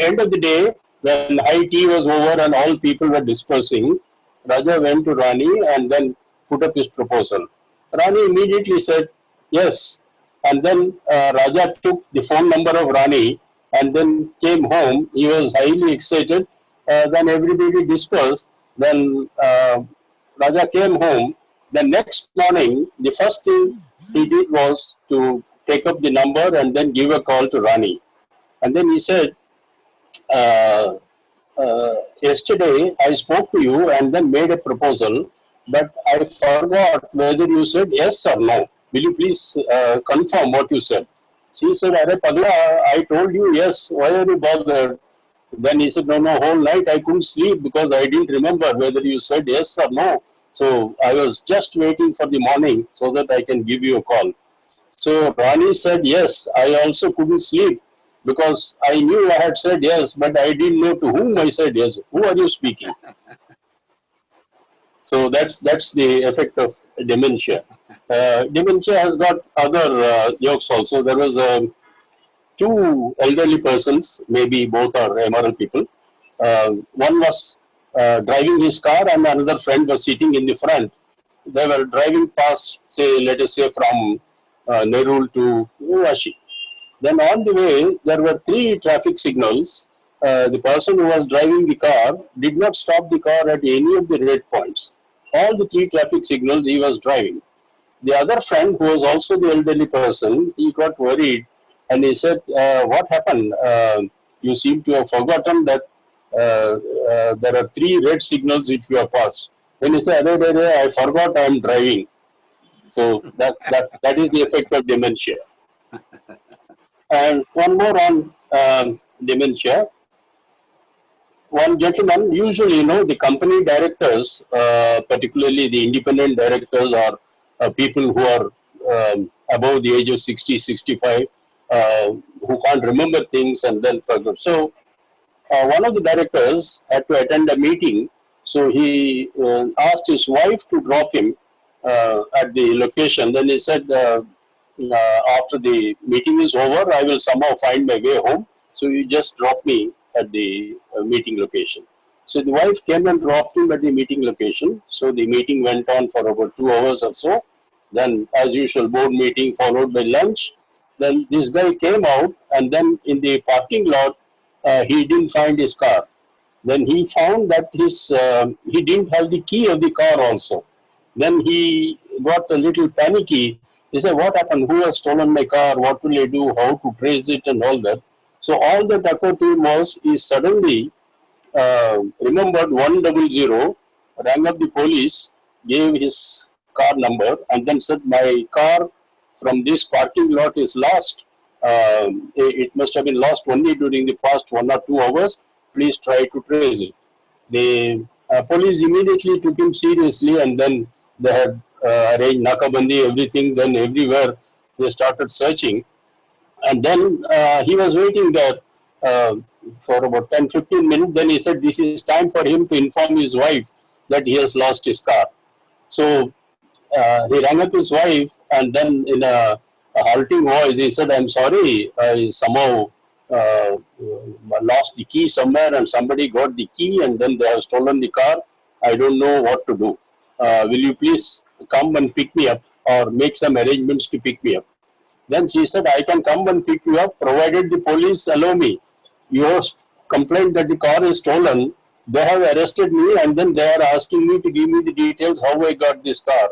end of the day, when high tea was over and all people were dispersing, Raja went to Rani and then put up his proposal. Rani immediately said yes, and then Raja took the phone number of Rani and then came home. He was highly excited. Then everybody dispersed. Then Raja came home. The next morning, the first thing he did was to take up the number and then give a call to Rani. And then he said, yesterday I spoke to you and then made a proposal, but I forgot whether you said yes or no. Will you please confirm what you said? She said, Arre Pagla, I told you yes, why are you bothered? Then he said, no, whole night I couldn't sleep because I didn't remember whether you said yes or no. So I was just waiting for the morning so that I can give you a call. So Rani said, yes, I also couldn't sleep because I knew I had said yes, but I didn't know to whom I said yes. Who are you speaking? So that's the effect of dementia. Dementia has got other jokes also. There was two elderly persons, maybe both are immoral people. One was driving his car and another friend was sitting in the front. They were driving past, say, let us say from Nerul to Vashi. Then on the way, there were 3 traffic signals. The person who was driving the car did not stop the car at any of the red points. All the 3 traffic signals he was driving. The other friend, who was also the elderly person, he got worried and he said, what happened? You seem to have forgotten that there are 3 red signals which you have passed. Then he said, I forgot I am driving. So that is the effect of dementia. And one more on dementia. One gentleman, usually, the company directors, particularly the independent directors, are people who are above the age of 60, 65, who can't remember things and then forget. So one of the directors had to attend a meeting. So he asked his wife to drop him at the location. Then he said, after the meeting is over, I will somehow find my way home. So you just drop me at the meeting location. So the wife came and dropped him at the meeting location. So the meeting went on for about 2 hours or so. Then, as usual, board meeting followed by lunch. Then this guy came out, and then in the parking lot, he didn't find his car. Then he found that he didn't have the key of the car also. Then he got a little panicky. He said, what happened? Who has stolen my car? What will I do? How to trace it and all that? So all that occurred to him was he suddenly remembered 100, rang up the police, gave his car number, and then said, my car from this parking lot is lost. It must have been lost only during the past 1 or 2 hours. Please try to trace it. The police immediately took him seriously, and then they had arranged nakabandi, everything. Then everywhere they started searching. And then he was waiting there for about 10-15 minutes. Then he said this is time for him to inform his wife that he has lost his car. So he rang up his wife, and then in a halting voice he said, I'm sorry, I somehow lost the key somewhere and somebody got the key and then they have stolen the car. I don't know what to do. Will you please come and pick me up or make some arrangements to pick me up? Then she said, I can come and pick you up provided the police allow me. You have complained that the car is stolen. they have arrested me and then they are asking me to give me the details how I got this car.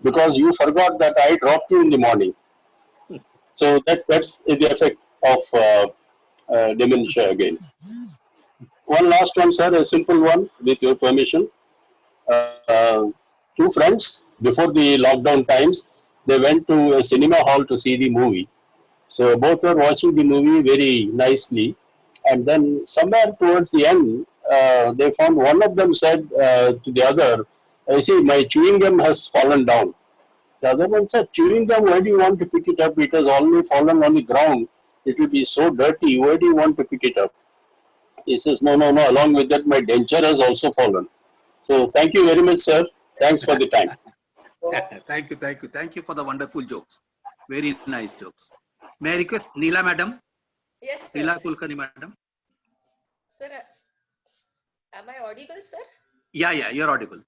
Because you forgot that I dropped you in the morning. So that's the effect of dementia again. One last one, sir, a simple one, with your permission. Two friends, before the lockdown times, they went to a cinema hall to see the movie. So both were watching the movie very nicely. And then somewhere towards the end, they found one of them said to the other, I see, my chewing gum has fallen down. The other one said, chewing gum, why do you want to pick it up? It has already fallen on the ground. It will be so dirty. Why do you want to pick it up? He says, no, no, no. Along with that, my denture has also fallen. So thank you very much, sir. Thanks for the time. Thank you for the wonderful jokes. Very nice jokes. May I request Neela madam? Yes, sir. Neela Kulkarni madam. Sir, am I audible, sir? Yeah, you're audible.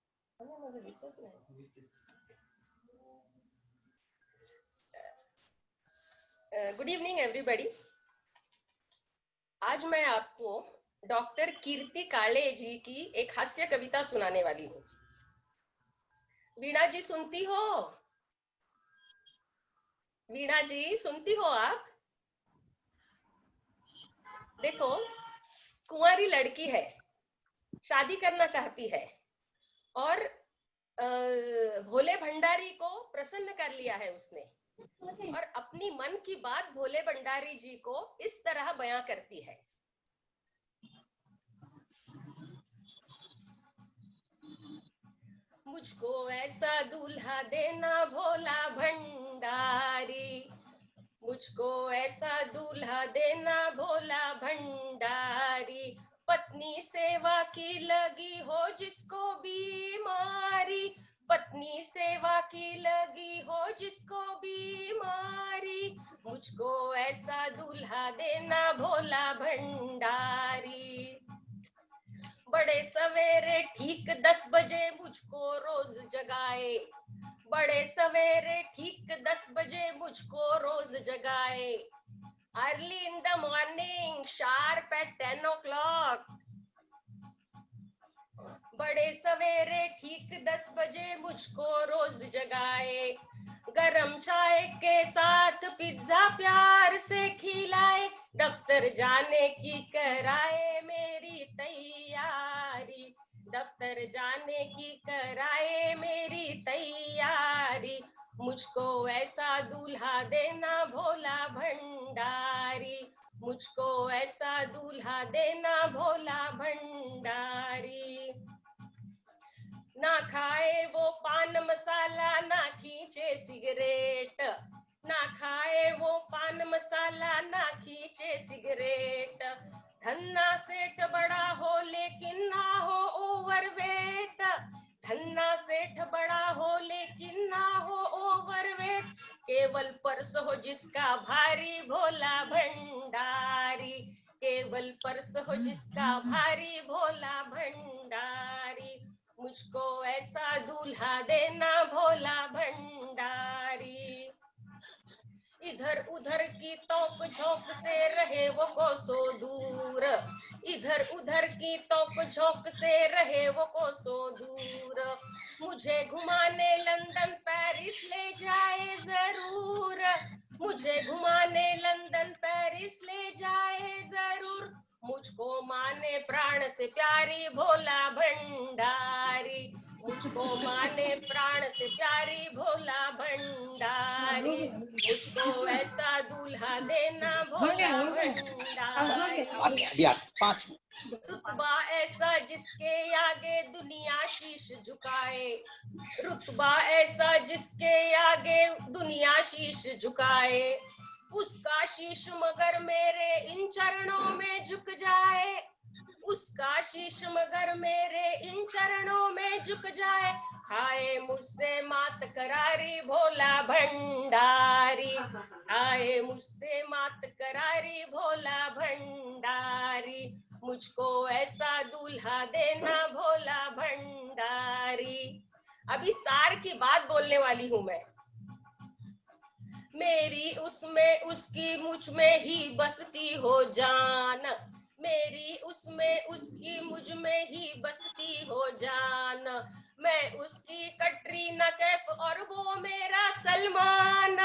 Good evening everybody. आज मैं आपको doctor कीर्ति काले जी की एक हास्य कविता सुनाने वाली हूँ। वीणा जी सुनती हो? वीणा जी सुनती हो आप? देखो, कुंवारी लड़की है, शादी करना चाहती है और भोले भंडारी को प्रसन्न कर लिया है उसने, और अपनी मन की बात भोले भंडारी जी को इस तरह बयां करती है। मुझको ऐसा दूल्हा देना भोला भंडारी, मुझको ऐसा दूल्हा देना भोला भंडारी, पत्नी सेवा की लगी हो जिसको बीमारी, पत्नी सेवा की लगी हो जिसको बीमारी, मुझको ऐसा दूल्हा देना भोला भंडारी। बड़े सवेरे ठीक 10 बजे मुझको रोज जगाए, बड़े सवेरे ठीक 10 बजे मुझको रोज जगाए। Early in the morning sharp eight 10 o'clock, बड़े सवेरे ठीक 10 बजे मुझको रोज जगाए। गरम चाय के साथ पिज्जा प्यार से खिलाए, दफ्तर जाने की कराए मेरी तैयारी, दफ्तर जाने की कराए मेरी तैयारी, मुझको ऐसा दूल्हा देना भोला भंडारी, मुझको ऐसा दूल्हा देना भोला भंडारी। ना खाए वो पान मसाला, ना खींचे सिगरेट, ना खाए वो पान मसाला, ना खींचे सिगरेट। धन्ना सेठ बड़ा हो लेकिन ना हो ओवरवेट, धन्ना सेठ बड़ा हो लेकिन ना हो ओवरवेट, केवल पर्स हो जिसका भारी भोला भंडारी, केवल पर्स हो जिसका भारी भोला भंडारी, मुझको ऐसा दूल्हा देना भोला भंडारी। इधर उधर की तोप झोंक से रहे वो कोसों दूर, इधर उधर की तोप झोंक से रहे वो कोसों दूर, मुझे घुमाने लंदन पेरिस ले जाए जरूर, मुझे घुमाने लंदन पेरिस ले जाए जरूर, मुझको माने प्राण से प्यारी भोला भंडारी, मुझको माने प्राण से प्यारी भोला भंडारी, मुझको ऐसा दूल्हा देना भोला भंडारी। रुतबा ऐसा जिसके आगे दुनिया शीश झुकाए, रुतबा ऐसा जिसके आगे दुनिया शीश झुकाए, उसका शीश मगर मेरे इन चरणों में झुक जाए, उसका शीश मगर मेरे इन चरणों में झुक जाए, खाए मुझसे मात करारी भोला भंडारी, खाए मुझसे मात करारी भोला भंडारी, मुझको ऐसा दूल्हा देना भोला भंडारी। अभी सार की बात बोलने वाली हूँ मैं। मेरी उसमें उसकी मुझ में ही बसती हो जान, मेरी उसमें उसकी मुझ में ही बसती हो जान, मैं उसकी कटरीना कैफ और वो मेरा सलमान,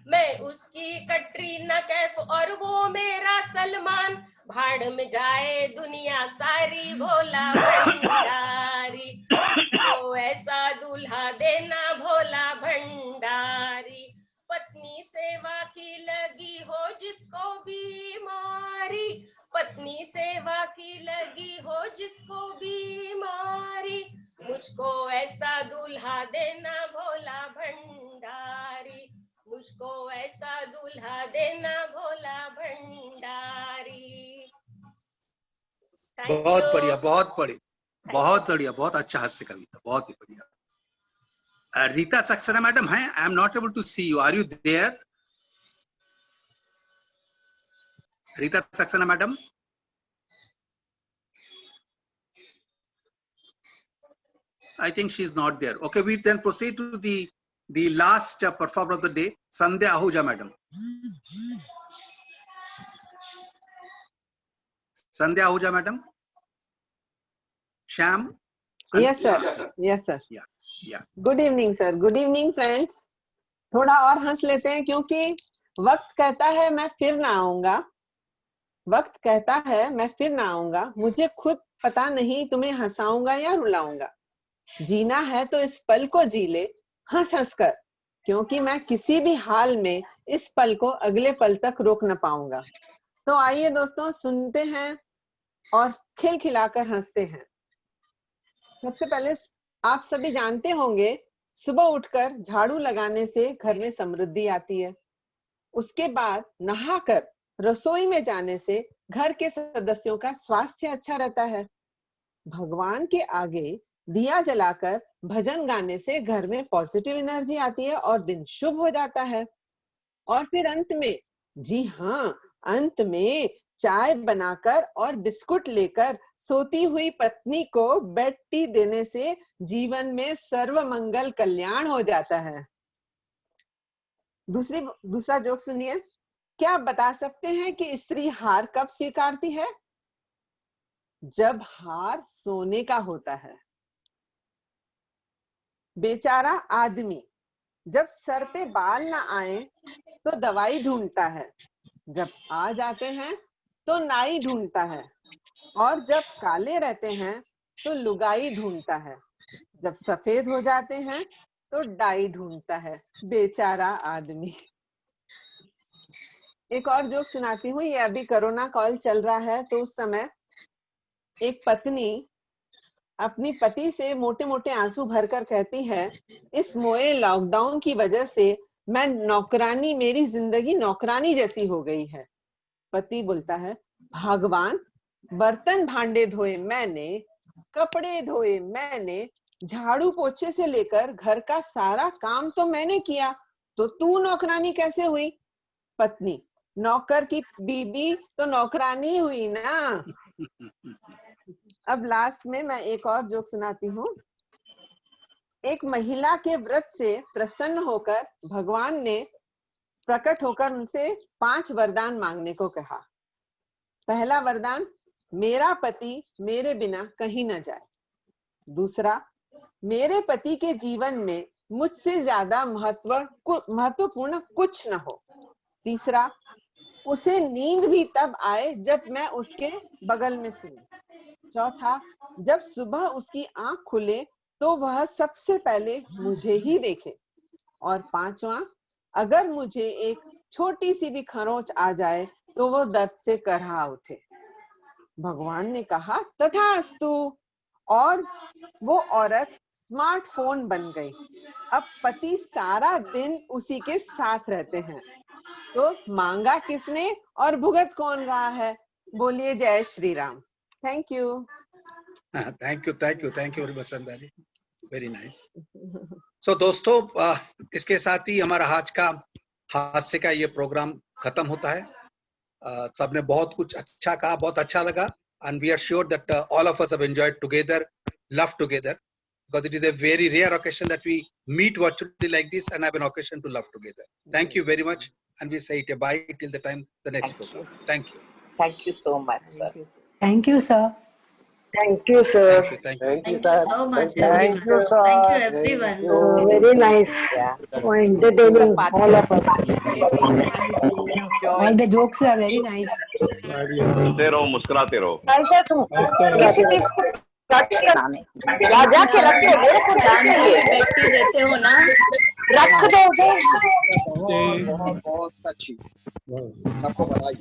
मैं उसकी कटरीना कैफ और वो मेरा सलमान, भाड़ में जाए दुनिया सारी भोला भंडारी, तो ऐसा दूल्हा देना भोला भंडारी, पत्नी सेवा की लगी हो जिसको बीमारी, पत्नी सेवा की लगी हो जिसको बीमारी, मुझको ऐसा दूल्हा देना भोला भंडारी, मुझको ऐसा दूल्हा देना भोला भंडारी। बहुत बढ़िया, बहुत बढ़िया, बहुत बढ़िया, बहुत अच्छा हास्य कविता, बहुत ही बढ़िया। रीता सक्सेना मैडम हैं? I am not able to see you, are you there? Rita Saxena madam, I think she is not there. Okay, we then proceed to the last performer of the day, Sandhya Ahuja madam. Sandhya Ahuja madam. Sham. Yes sir. Yes sir. Yeah. Good evening sir. Good evening friends. थोड़ा और हंस लेते हैं क्योंकि वक्त कहता है मैं फिर ना आऊंगा, वक्त कहता है मैं फिर ना आऊंगा, मुझे खुद पता नहीं तुम्हें हंसाऊंगा या रुलाऊंगा, जीना है तो इस पल को जी ले हंस हंस कर, क्योंकि मैं किसी भी हाल में इस पल को अगले पल तक रोक न पाऊंगा। तो आइए दोस्तों सुनते हैं और खिलखिलाकर हंसते हैं। सबसे पहले आप सभी जानते होंगे सुबह उठकर झाड़ू लगाने से घर में समृद्धि आती है, उसके बाद नहाकर रसोई में जाने से घर के सदस्यों का स्वास्थ्य अच्छा रहता है, भगवान के आगे दिया जलाकर भजन गाने से घर में पॉजिटिव एनर्जी आती है और दिन शुभ हो जाता है, और फिर अंत में, जी हाँ, अंत में चाय बनाकर और बिस्कुट लेकर सोती हुई पत्नी को बेड टी देने से जीवन में सर्व मंगल कल्याण हो जाता है। दूसरा जोक सुनिए। क्या आप बता सकते हैं कि स्त्री हार कब स्वीकारती है? जब हार सोने का होता है। बेचारा आदमी जब सर पे बाल ना आए तो दवाई ढूंढता है, जब आ जाते हैं तो नाई ढूंढता है, और जब काले रहते हैं तो लुगाई ढूंढता है, जब सफेद हो जाते हैं तो डाई ढूंढता है। बेचारा आदमी। एक और जोक सुनाती हूँ। ये अभी कोरोना कॉल चल रहा है तो उस समय एक पत्नी अपनी पति से मोटे मोटे आंसू भरकर कहती है, इस मोए लॉकडाउन की वजह से मैं नौकरानी, मेरी जिंदगी नौकरानी जैसी हो गई है। पति बोलता है, भगवान, बर्तन भांडे धोए मैंने, कपड़े धोए मैंने, झाड़ू पोछे से लेकर घर का सारा काम तो मैंने किया, तो तू नौकरानी कैसे हुई? पत्नी, नौकर की बीबी तो नौकरानी हुई ना। अब लास्ट में मैं एक और जोक सुनाती हूँ। एक महिला के व्रत से प्रसन्न होकर भगवान ने प्रकट होकर उनसे 5 वरदान मांगने को कहा। पहला वरदान, मेरा पति मेरे बिना कहीं न जाए। दूसरा, मेरे पति के जीवन में मुझसे ज्यादा महत्वपूर्ण कुछ न हो। तीसरा, उसे नींद भी तब आए जब मैं उसके बगल में सोऊं। चौथा, जब सुबह उसकी आंख खुले तो वह सबसे पहले मुझे ही देखे। और पांचवा, अगर मुझे एक छोटी सी भी खरोंच आ जाए तो वो दर्द से करहा उठे। भगवान ने कहा, तथास्तु। और वो औरत स्मार्टफोन बन गई। अब पति सारा दिन उसी के साथ रहते हैं। तो मांगा किसने और भुगत कौन रहा है? बोलिए जय Shri Ram. Thank you. Thank you very much Sandhya ji, very nice. So दोस्तों, इसके साथ ही हमारा आज का हास्य का ये प्रोग्राम खत्म होता है। सबने बहुत कुछ अच्छा कहा, बहुत अच्छा लगा, and we are sure that all of us have enjoyed together, loved together, because it is a very rare occasion that we meet virtually like this and have an occasion to love together. Thank you very much, and we say it a bye till the next program. Thank you. Thank you so much, sir. Thank you. Thank you, sir. Thank you, sir. Thank you. Thank you so much, Thank you, everyone. sir. Thank you, everyone. Very nice. Oh, entertaining all of us. All the jokes are very nice. हंसते रहो, मुस्कुराते रहो। ऐसा तुम किसी चीज को touch कराने राजा के रख दो, मेरे को नहीं चाहिए। बेटी देते हो ना, रख दो बहुत बहुत अच्छी, आपको बधाई।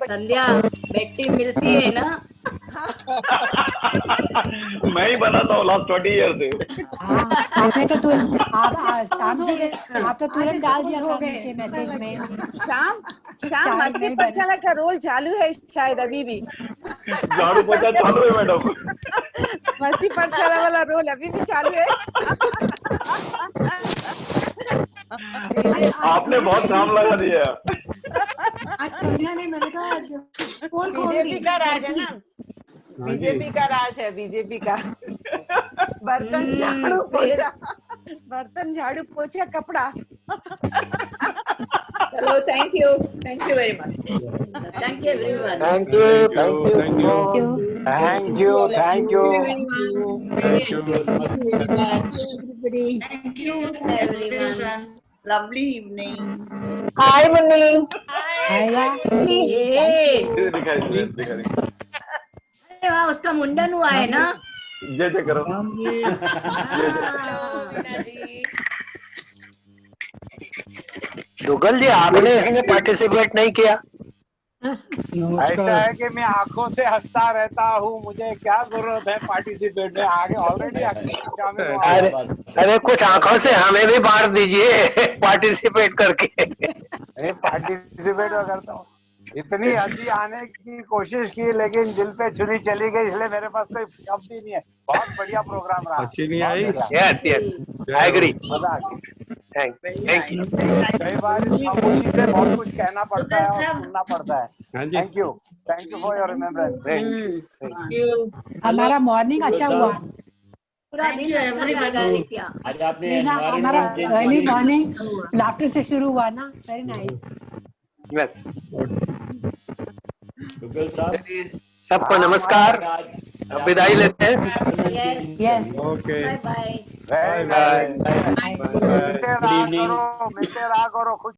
संध्या बेटी मिलती है ना। मैं ही बनाता हूँ लास्ट 20 ईयर से। आपने तो आप शाम जी आप तो तुरंत डाल दिया था नीचे मैसेज में। शाम मस्ती पाठशाला का रोल चालू है शायद अभी भी। झाड़ू पोछा चालू है मैडम। मस्ती पाठशाला वाला रोल अभी भी चालू है। आपने बहुत काम लगा दिया। आज संध्या ने मैंने कहा बीजेपी का राज है ना, बीजेपी का राज है, बीजेपी का। बर्तन झाड़ू पोछा, बर्तन झाड़ू पोछा कपड़ा। चलो, thank you very much. Thank you, everyone. Thank you. Thank you. Thank you. Thank you Thank you. very much, everybody. Thank you, everyone. Lovely evening. Hi, Mani. ये दिखाई। अरे वाह, उसका मुंडन हुआ है ना। जय जय करो। दुगल जी, आपने इसमें पार्टिसिपेट नहीं किया। ऐसा है कि मैं आंखों से हंसता रहता हूँ, मुझे क्या जरूरत है पार्टिसिपेट में, आगे ऑलरेडी शामिल हूँ। अरे कुछ आंखों से हमें भी बांट दीजिए पार्टिसिपेट करके। अरे पार्टिसिपेट करता हूँ, इतनी हंसी आने की कोशिश की लेकिन दिल पे छुरी चली गई, इसलिए मेरे पास कोई शब्द ही नहीं है। बहुत बढ़िया प्रोग्राम रहा। अच्छी नहीं आई। Yes yes, I agree. मजा आ गया। Thank you. कई बार खामोशी से बहुत कुछ कहना पड़ता है और सुनना पड़ता है। Thank you for your remembrance. हमारा मॉर्निंग अच्छा हुआ। पूरा दिन अच्छा लगा नित्या। आज आपने हमारा अर्ली मॉर्निंग लाफ्टर से शुरू हुआ ना, वेरी नाइस। यस। दुग्गल साहब, सबको नमस्कार, अब विदाई लेते हैं। Yes, okay, bye bye. मिलते रहा करो, खुश